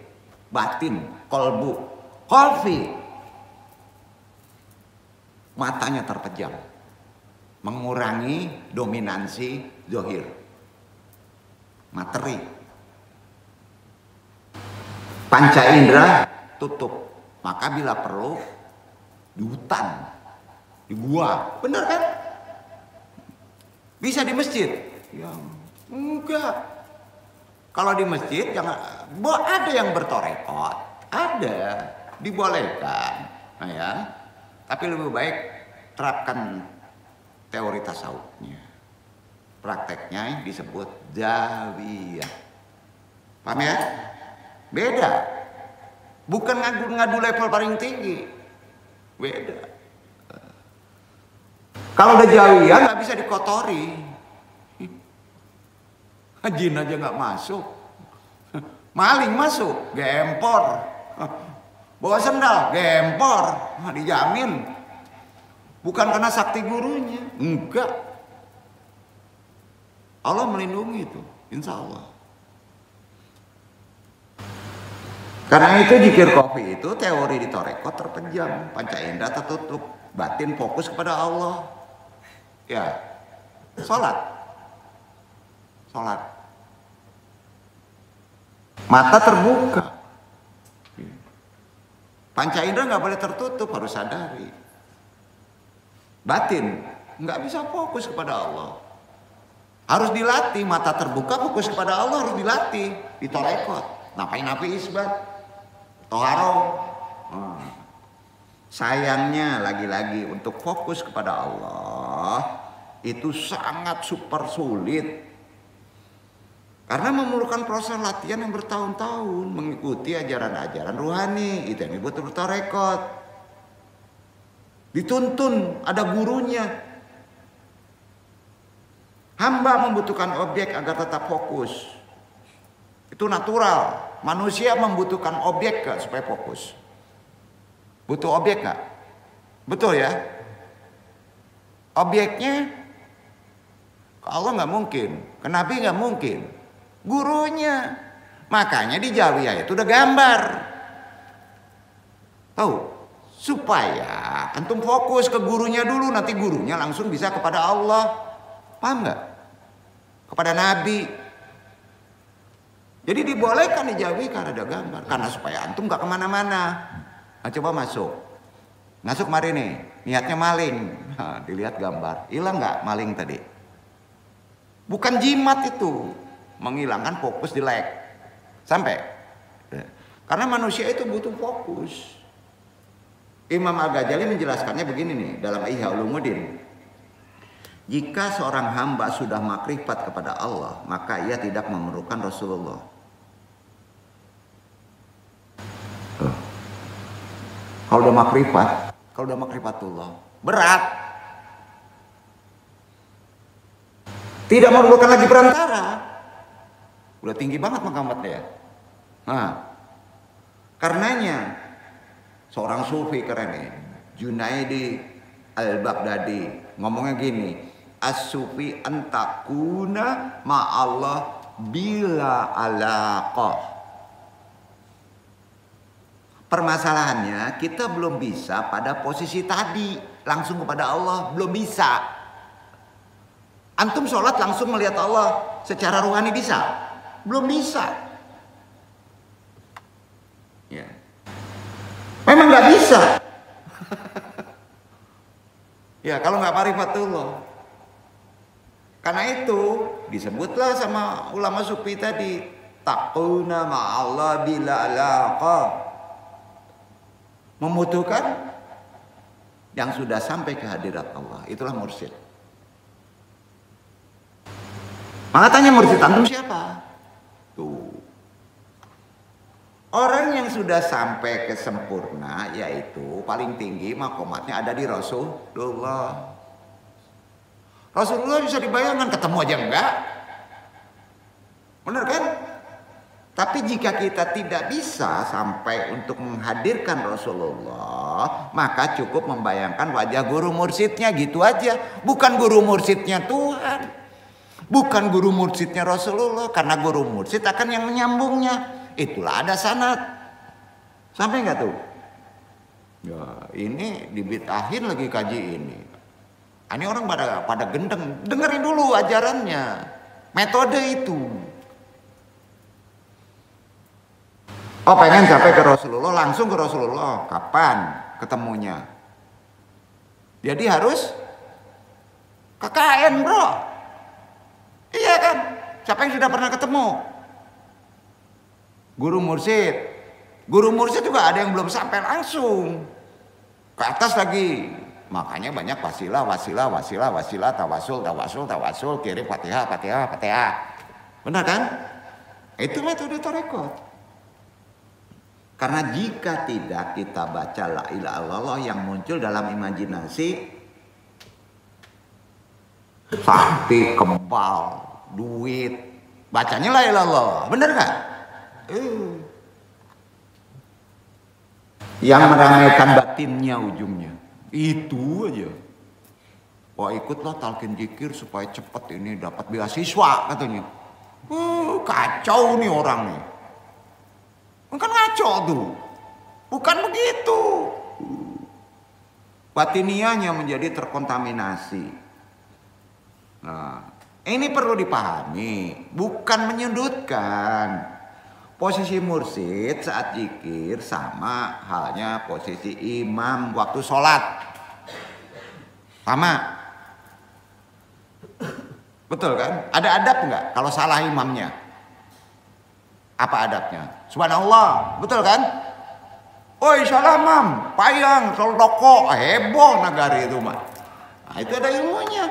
batin, kolbu. Kolfi, matanya terpejam, mengurangi dominansi zohir, materi, panca indera tutup, maka bila perlu di hutan, di gua, benar kan? Bisa di masjid? Ya enggak. Kalau di masjid jangan, ada yang bertorekot, ada, dibolehkan, nah ya. Tapi lebih baik terapkan teori tasawufnya. Prakteknya disebut zawiyah. Paham ya? Beda. Bukan ngadu level paling tinggi. Beda. Kalau udah zawiyah nggak bisa dikotori. Jin aja nggak masuk, maling masuk, gempor, bawa sendal, gempor, dijamin. Bukan karena sakti gurunya, enggak. Allah melindungi itu, insya Allah. Karena itu zikir kopi itu teori di toreko terpejam, panca indera tertutup, batin fokus kepada Allah. Ya, sholat. Mata terbuka, panca indera nggak boleh tertutup, harus sadari. Batin nggak bisa fokus kepada Allah, harus dilatih. Mata terbuka fokus kepada Allah harus dilatih, ditorekot. Napi isbat, toharo. Sayangnya lagi-lagi untuk fokus kepada Allah itu sangat super sulit. Karena memerlukan proses latihan yang bertahun-tahun, mengikuti ajaran-ajaran ruhani, itu yang disebut bertorekot. Dituntun, ada gurunya. Hamba membutuhkan objek agar tetap fokus. Itu natural. Manusia membutuhkan objek gak supaya fokus? Butuh objek gak? Betul ya? Objeknya ke Allah nggak mungkin, ke Nabi nggak mungkin. Gurunya, makanya di Zawiyah itu udah gambar, tahu, supaya antum fokus ke gurunya dulu, nanti gurunya langsung bisa kepada Allah, paham nggak? Kepada Nabi. Jadi dibolehkan di Zawiyah karena ada gambar, karena supaya antum nggak kemana-mana. Nah, coba masuk mari nih, niatnya maling, nah, dilihat gambar, hilang nggak maling tadi? Bukan jimat itu. Menghilangkan fokus di leg sampai, karena manusia itu butuh fokus. Imam Al-Ghazali menjelaskannya begini nih dalam Ihya Ulumuddin. Jika seorang hamba sudah makrifat kepada Allah, maka ia tidak memerlukan Rasulullah. Kalau udah makrifatullah berat, tidak memerlukan lagi perantara. Udah tinggi banget makamatnya ya. Nah, karenanya seorang sufi keren nih, Junaidi Al-Baghdadi ngomongnya gini, as-sufi antakuna ma'allah bila alaqah. Permasalahannya kita belum bisa pada posisi tadi langsung kepada Allah, belum bisa. Antum sholat langsung melihat Allah secara rohani bisa? Belum bisa. Ya. Memang nggak bisa. Ya kalau nggak marifatullah. Karena itu disebutlah sama ulama sufi tadi, taquna ma'allah bila alaqa. Membutuhkan yang sudah sampai ke hadirat Allah, itulah mursyid. Maka tanya mursyid antum siapa? Tuh. Orang yang sudah sampai ke sempurna, yaitu paling tinggi makomatnya ada di Rasulullah. Rasulullah bisa dibayangkan, ketemu aja enggak? Benar kan? Tapi jika kita tidak bisa sampai untuk menghadirkan Rasulullah, maka cukup membayangkan wajah guru mursyidnya gitu aja. Bukan guru mursyidnya Tuhan, bukan guru mursyidnya Rasulullah, karena guru mursyid akan yang menyambungnya. Itulah ada sanad. Sampai nggak tuh? Ya, ini dibitahin lagi kaji ini. Ini orang pada gendeng. Dengerin dulu ajarannya, metode itu. Oh, pengen sampai ke Rasulullah, langsung ke Rasulullah. Kapan ketemunya? Jadi harus KKN, bro. Iya kan? Siapa yang sudah pernah ketemu? Guru mursyid. Guru mursyid juga ada yang belum sampai langsung. Ke atas lagi. Makanya banyak wasilah, tawasul, kirim Fatihah. Benar kan? Itu metode tarekat. Karena jika tidak kita baca la ilaha illallah yang muncul dalam imajinasi sakti, kebal, duit, bacanya la ilaha illallah, bener gak? Yang meramaikan batinnya ujungnya, itu aja. Wah ikutlah talqin zikir supaya cepet ini dapat beasiswa katanya. Kacau nih orang nih. Bukan ngaco tuh. Bukan begitu. Batiniahnya menjadi terkontaminasi. Nah, ini perlu dipahami, bukan menyudutkan. Posisi mursyid saat zikir sama halnya posisi imam waktu sholat. Sama. Betul kan? Ada adab nggak kalau salah imamnya? Apa adabnya? Subhanallah, betul kan? Oi salah mam, payang, soldoko, heboh nagari itu mah. Nah, itu ada ilmunya.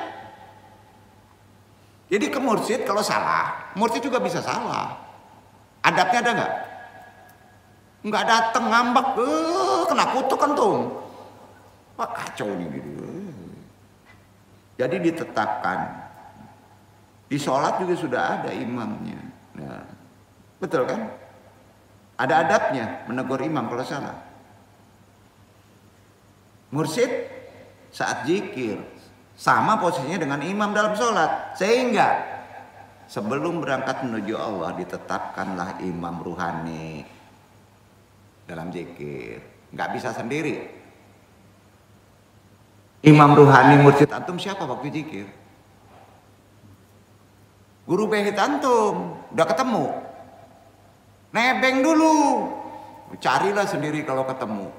Jadi ke mursyid kalau salah, mursyid juga bisa salah. Adabnya ada nggak? Nggak datang ngambek, kena kutuk kentung. Wah kacau nih gitu. Jadi ditetapkan. Di sholat juga sudah ada imamnya. Nah, betul kan? Ada adabnya menegur imam kalau salah. Mursyid saat zikir sama posisinya dengan imam dalam sholat. Sehingga sebelum berangkat menuju Allah ditetapkanlah imam ruhani dalam zikir. Nggak bisa sendiri. Imam ruhani mursyid antum siapa waktu zikir? Guru behit antum udah ketemu. Nebeng dulu. Carilah sendiri kalau ketemu.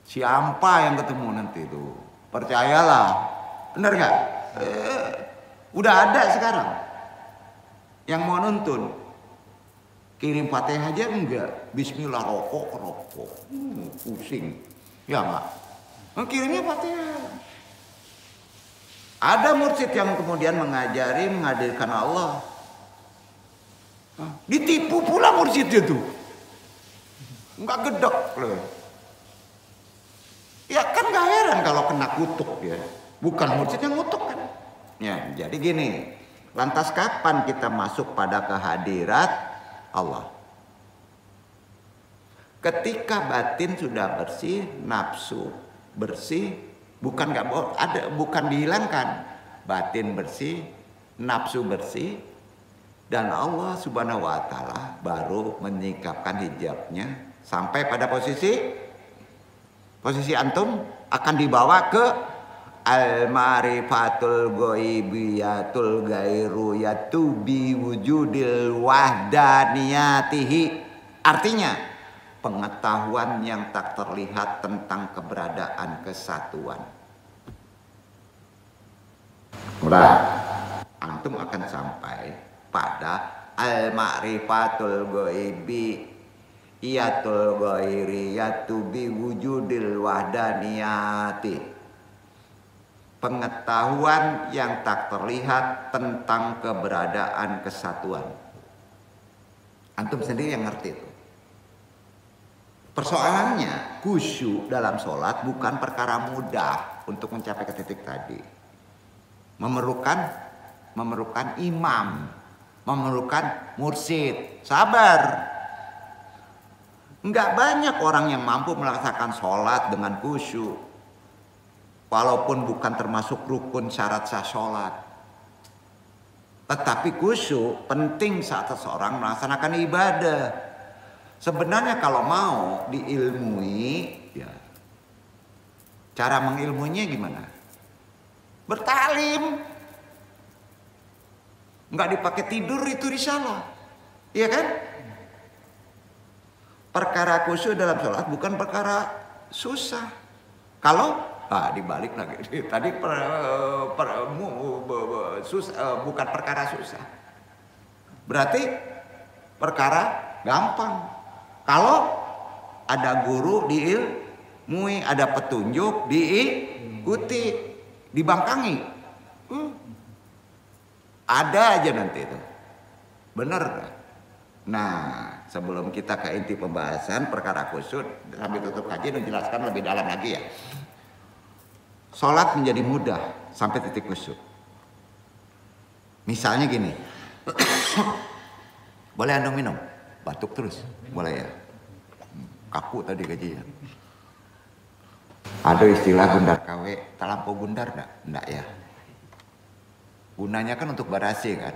Siapa yang ketemu nanti itu? Percayalah. Benar gak? Udah ada sekarang. Yang mau nuntun. Kirim Fatihah aja enggak. Bismillah rokok. Pusing. Ya enggak? Kirimnya Fatihah. Ada mursyid yang kemudian mengajari menghadirkan Allah. Ditipu pula mursyidnya tuh. Enggak gedek loh. Ya kan gak heran kalau kena kutuk ya. Bukan mursyid yang ngutuk kan. Ya, jadi gini. Lantas kapan kita masuk pada kehadirat Allah? Ketika batin sudah bersih, nafsu bersih, bukan dihilangkan. Batin bersih, nafsu bersih. Dan Allah subhanahu wa ta'ala baru menyingkapkan hijabnya sampai pada posisi antum akan dibawa ke al-ma'rifatul ghaibiyatul ghairu yatubi wujudil wahdaniyatihi. Artinya pengetahuan yang tak terlihat tentang keberadaan kesatuan. Udah, antum akan sampai pada al-ma'rifatul ghaibi iyatul ghairi yatubi wujudil wahdaniyati. Pengetahuan yang tak terlihat tentang keberadaan kesatuan. Antum sendiri yang ngerti itu. Persoalannya khusyuk dalam sholat bukan perkara mudah untuk mencapai ke titik tadi. Memerlukan imam, memerlukan mursyid. Sabar. Enggak banyak orang yang mampu melaksanakan sholat dengan khusyuk. Walaupun bukan termasuk rukun syarat sah sholat. Tetapi khusyuk penting saat seseorang melaksanakan ibadah. Sebenarnya kalau mau diilmui, ya, cara mengilmuinya gimana? Bertalim. Enggak dipakai tidur itu risalah. Iya kan? Perkara khusyuk dalam sholat bukan perkara susah. Kalau dibalik lagi tadi bukan perkara susah. Berarti perkara gampang. Kalau ada guru diilmui, ada petunjuk diikuti, dibangkangi. Ada aja nanti itu. Bener gak? Nah, sebelum kita ke inti pembahasan perkara khusyuk, sambil tutup kaji dan jelaskan lebih dalam lagi ya. Sholat menjadi mudah sampai titik khusyuk. Misalnya gini, boleh andong minum, batuk terus, boleh ya. Kaku tadi gajinya. Ada istilah gundar KW, talampau gundar enggak ya? Gunanya kan untuk barasi kan.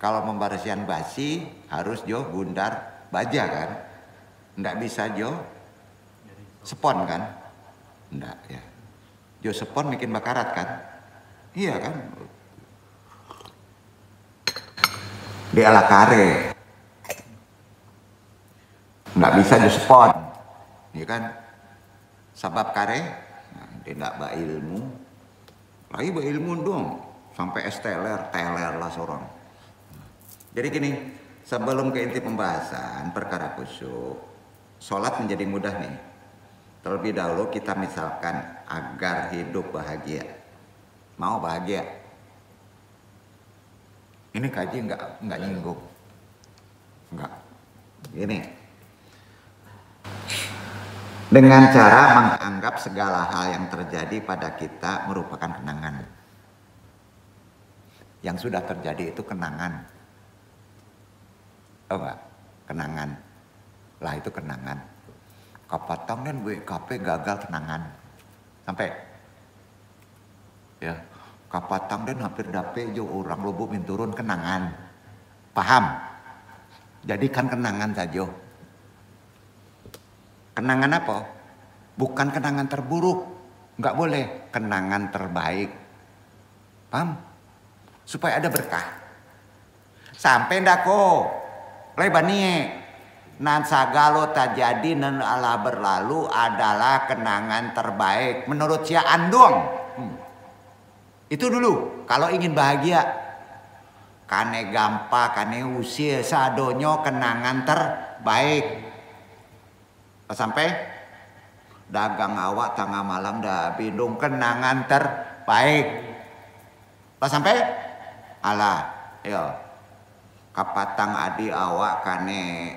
Kalau membarasian basi harus jo gundar baja kan. Enggak bisa jo sepon kan? Enggak ya. Jo sepon bikin bakarat kan? Iya kan? Di ala kare. Enggak bisa jo sepon. Iya kan? Sabab kare, nah, dia enggak ba ilmu. Lagi ba ilmu dong. Sampai teler lah seorang. Jadi gini, sebelum ke inti pembahasan perkara khusyuk, sholat menjadi mudah nih. Terlebih dahulu kita misalkan agar hidup bahagia. Mau bahagia? Ini kaji nggak nyinggung. Enggak. Gini. Dengan cara menganggap segala hal yang terjadi pada kita merupakan kenangan. Yang sudah terjadi itu kenangan. Oh enggak? Kenangan. Lah itu kenangan. Kapatang dan WKP gagal kenangan. Sampai. Ya. Kapatang dan hampir dape jo orang lubuk minturun kenangan. Paham? Jadikan kenangan saja. Kenangan apa? Bukan kenangan terburuk. Enggak boleh. Kenangan terbaik. Paham? Supaya ada berkah. Sampai ndako. Lebanie. Nan sagalo terjadi nan ala berlalu adalah kenangan terbaik menurut si Andong. Itu dulu kalau ingin bahagia. Kane gampa, kane usia sadonyo kenangan terbaik. Sampai dagang awak tengah malam dah bindung kenangan terbaik. Sampai alah, yo kapatang adi awak kane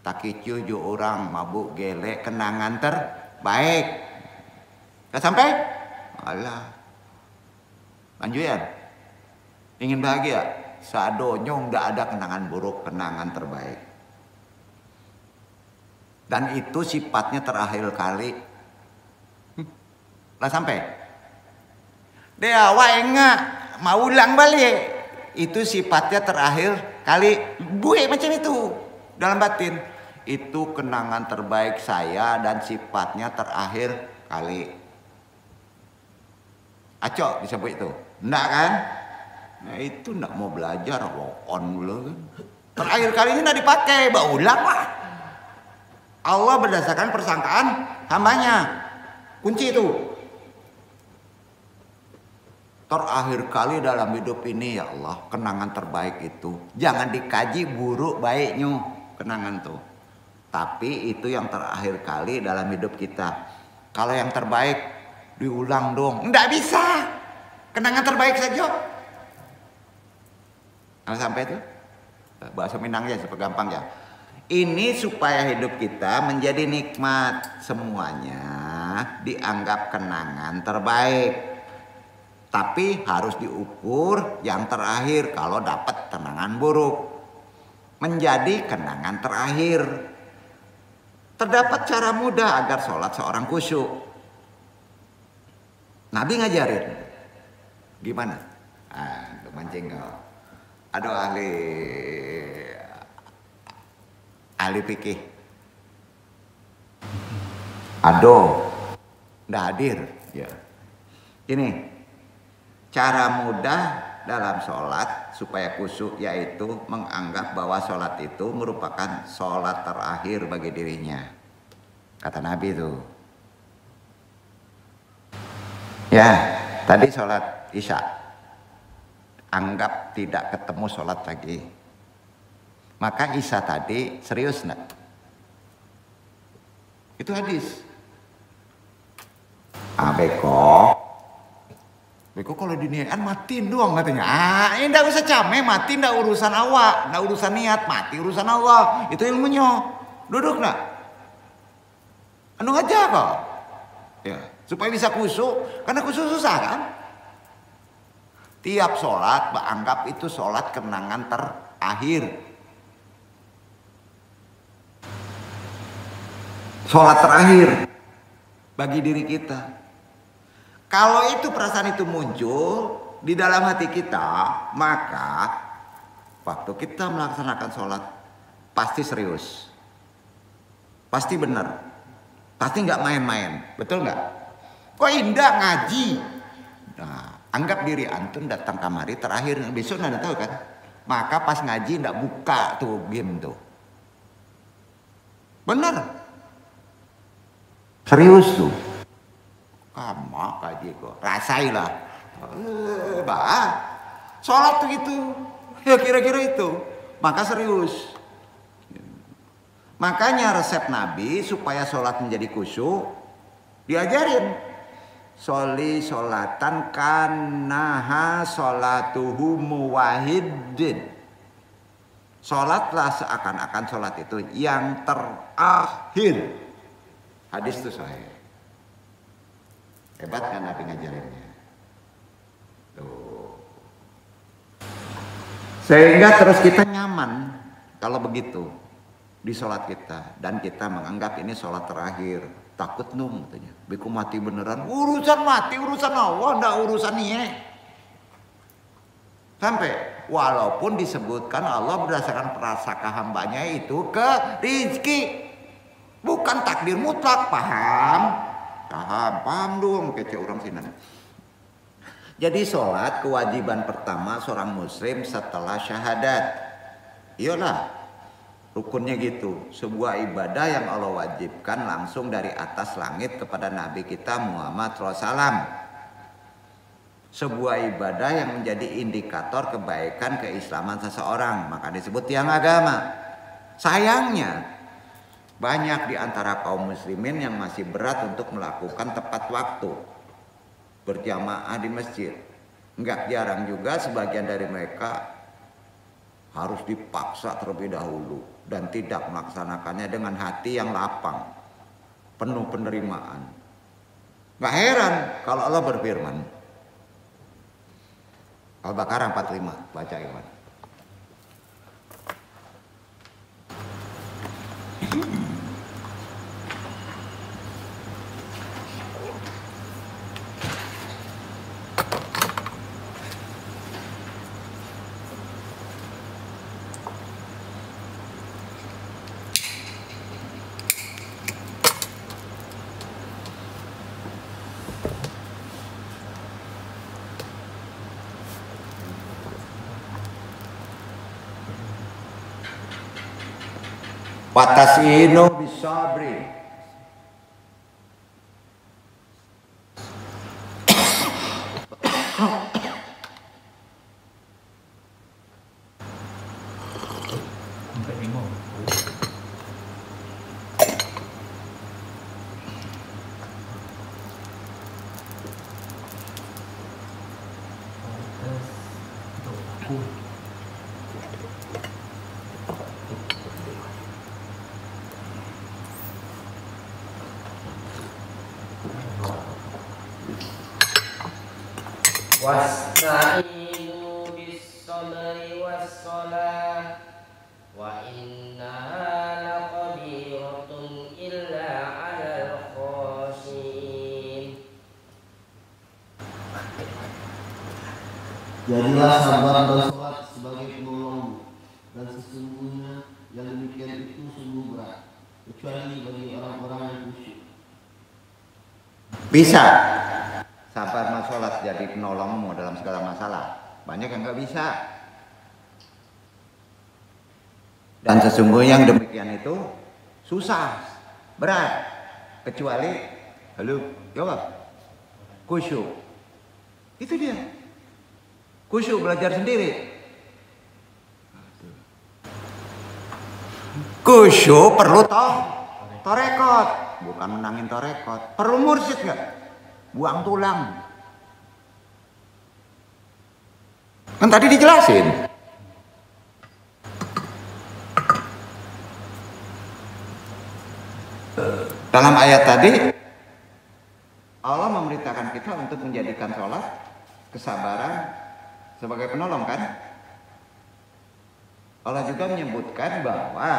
takicu ju orang mabuk gelek kenangan terbaik. Sampai alah. Lanjutan. Ingin bahagia, sadonyo nggak ada kenangan buruk, kenangan terbaik. Dan itu sifatnya terakhir kali. Lah sampai. Dia awak enggak mau ulang balik. Itu sifatnya terakhir kali. Buih macam itu. Dalam batin. Itu kenangan terbaik saya dan sifatnya terakhir kali. Acok disebut itu. Enggak kan? Nah itu enggak mau belajar. On dulu kan. Terakhir kalinya enggak dipakai. Ulang lah. Allah berdasarkan persangkaan hambanya. Kunci itu. Terakhir kali dalam hidup ini ya Allah. Kenangan terbaik itu. Jangan dikaji buruk baiknya. Kenangan tuh. Tapi itu yang terakhir kali dalam hidup kita. Kalau yang terbaik diulang dong. Enggak bisa. Kenangan terbaik saja. Kalau sampai itu. Bahasa Minangnya supaya gampang ya. Ini supaya hidup kita menjadi nikmat. Semuanya dianggap kenangan terbaik. Tapi harus diukur yang terakhir kalau dapat kenangan buruk. Menjadi kenangan terakhir. Terdapat cara mudah agar sholat seorang khusyuk. Nabi ngajarin. Gimana? Untuk mancing kau. Ada ahli fikih. Ado ndak hadir ya. Ini cara mudah dalam sholat supaya khusyuk yaitu menganggap bahwa sholat itu merupakan sholat terakhir bagi dirinya. Kata Nabi itu. Ya, tadi sholat Isya. Anggap tidak ketemu sholat lagi. Maka Isa tadi serius enggak? Itu hadis. Beko kalau diniaan matiin doang katanya. Ini enggak usah cameh, mati enggak urusan awak, enggak urusan niat, mati urusan Allah. Itu ilmunya. Duduk enggak? Anu aja kok. Ya, supaya bisa khusyuk, karena khusyuk susah kan? Tiap sholat anggap itu sholat kenangan terakhir. Sholat terakhir bagi diri kita. Kalau itu perasaan itu muncul di dalam hati kita, maka waktu kita melaksanakan sholat pasti serius, pasti benar, pasti nggak main-main, betul nggak? Kok indah ngaji? Nah, anggap diri antum datang kamari terakhir, besok anda tahu kan? Maka pas ngaji nggak buka tuh game tuh, benar. Serius tuh. Kamu kaji kok. Rasailah. Sholat tuh gitu. Ya kira-kira itu. Maka serius. Makanya resep Nabi supaya sholat menjadi khusyuk diajarin. Sholi sholatan kanaha sholatuhu muwahidin. Sholatlah seakan-akan sholat itu yang terakhir. Hadis itu sahih. Hebat kan Nabi ngajarinnya. Tuh. Sehingga terus kita nyaman kalau begitu di sholat kita. Dan kita menganggap ini sholat terakhir. Takut nung katanya. Beku mati beneran. Urusan mati, urusan Allah, enggak urusan niye. Sampai walaupun disebutkan Allah berdasarkan prasangka hambanya itu ke rizki. Bukan takdir mutlak, paham dong kece orang sinan. Jadi sholat kewajiban pertama seorang muslim setelah syahadat. Iyalah, rukunnya gitu. Sebuah ibadah yang Allah wajibkan langsung dari atas langit kepada Nabi kita Muhammad SAW. Sebuah ibadah yang menjadi indikator kebaikan keislaman seseorang, maka disebut tiang agama. Sayangnya banyak di antara kaum muslimin yang masih berat untuk melakukan tepat waktu berjamaah di masjid. Enggak jarang juga sebagian dari mereka harus dipaksa terlebih dahulu dan tidak melaksanakannya dengan hati yang lapang, penuh penerimaan. Enggak heran kalau Allah berfirman. Al-Baqarah 45, baca Iwan. Watasinu bisabri.
Wasta'inu bis-sabri was-shalah wa innaha laqabiratun illa 'alal khashiin.
Jadilah sabar dan sholat sebagai penolongmu, dan sesungguhnya yang demikian itu sungguh berat, kecuali bagi orang-orang yang khusyuk.
Bisa sabar mas sholat jadi penolongmu dalam segala masalah. Banyak yang nggak bisa. Dan sesungguhnya yang demikian itu susah, berat, kecuali jawab khusyuk. Itu dia. Khusyuk belajar sendiri. Khusyuk perlu torekot, bukan menangin torekot. Perlu mursyid nggak? Buang tulang. Kan tadi dijelasin. Dalam ayat tadi Allah memerintahkan kita untuk menjadikan sholat kesabaran sebagai penolong kan? Allah juga menyebutkan bahwa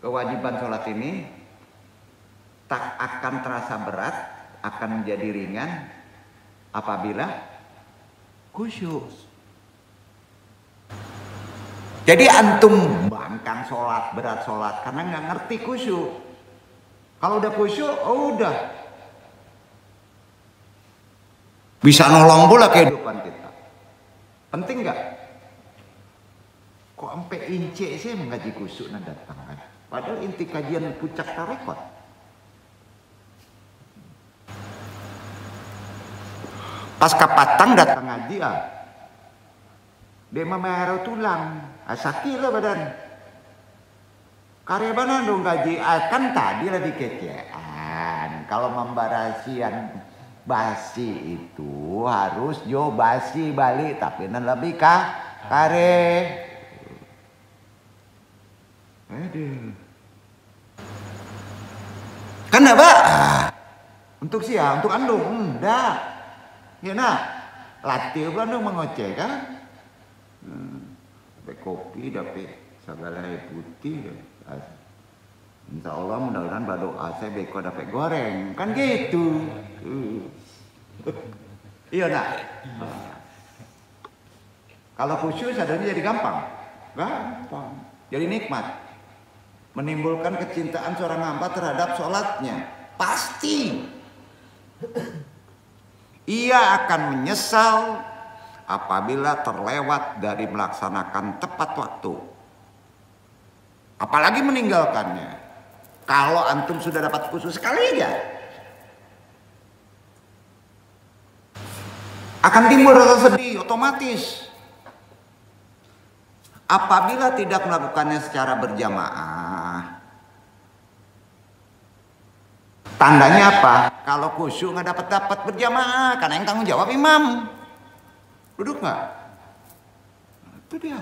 kewajiban sholat ini tak akan terasa berat, akan menjadi ringan apabila khusyuk. Jadi antum bangkang sholat, berat sholat karena nggak ngerti khusyuk. Kalau udah khusyuk, oh udah bisa nolong pula kehidupan kita. Penting nggak? Kok sampai ince sih mengaji khusyuk nah datang kan? Padahal inti kajian puncak tarekat. Pas kapatang datang ngaji dia memerah tulang, sakit lah badan. Karya mana dong gaji? Kan tadi lah dikecean. Kalau membarasian basi itu harus jo basi balik, tapi nan lebih kare. Aduh. Kan apa? Untuk siang, untuk andung, enggak. Ya nak, latih belum mengoceh kan? Dapat kopi, dapat segala air putih. Insya Allah mudah-mudahan berdoa saya beko dapat goreng, kan gitu. Iya nak. Kalau khusyuk sadarnya jadi gampang, jadi nikmat. Menimbulkan kecintaan seorang hamba terhadap sholatnya, pasti ia akan menyesal apabila terlewat dari melaksanakan tepat waktu, apalagi meninggalkannya. Kalau antum sudah dapat khusyuk sekali aja, akan timbul rasa sedih otomatis. Apabila tidak melakukannya secara berjamaah, tandanya apa? Kalau khusyuk nggak dapat berjamaah, karena yang tanggung jawab imam. Duduk nggak? Itu dia.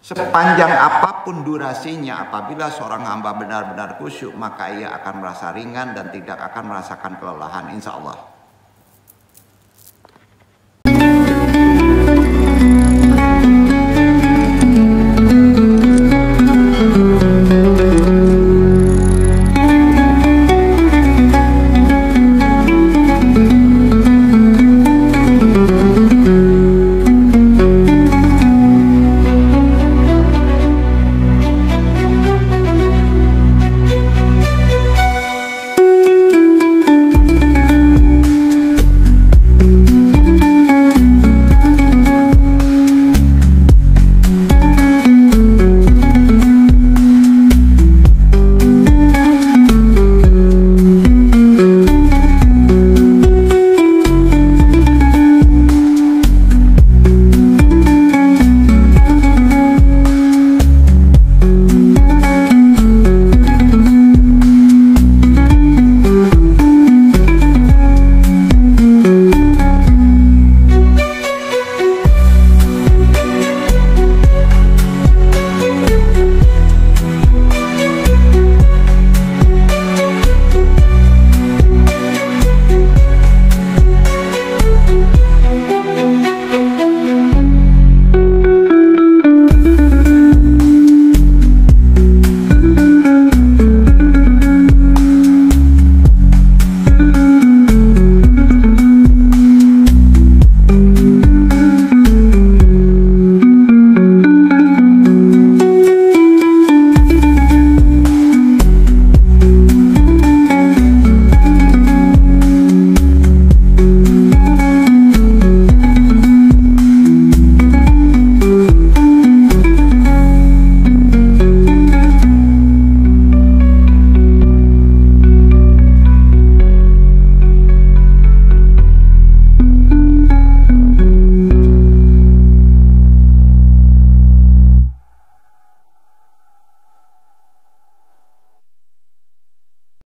Sepanjang apapun durasinya, apabila seorang hamba benar-benar khusyuk, maka ia akan merasa ringan dan tidak akan merasakan kelelahan, insya Allah.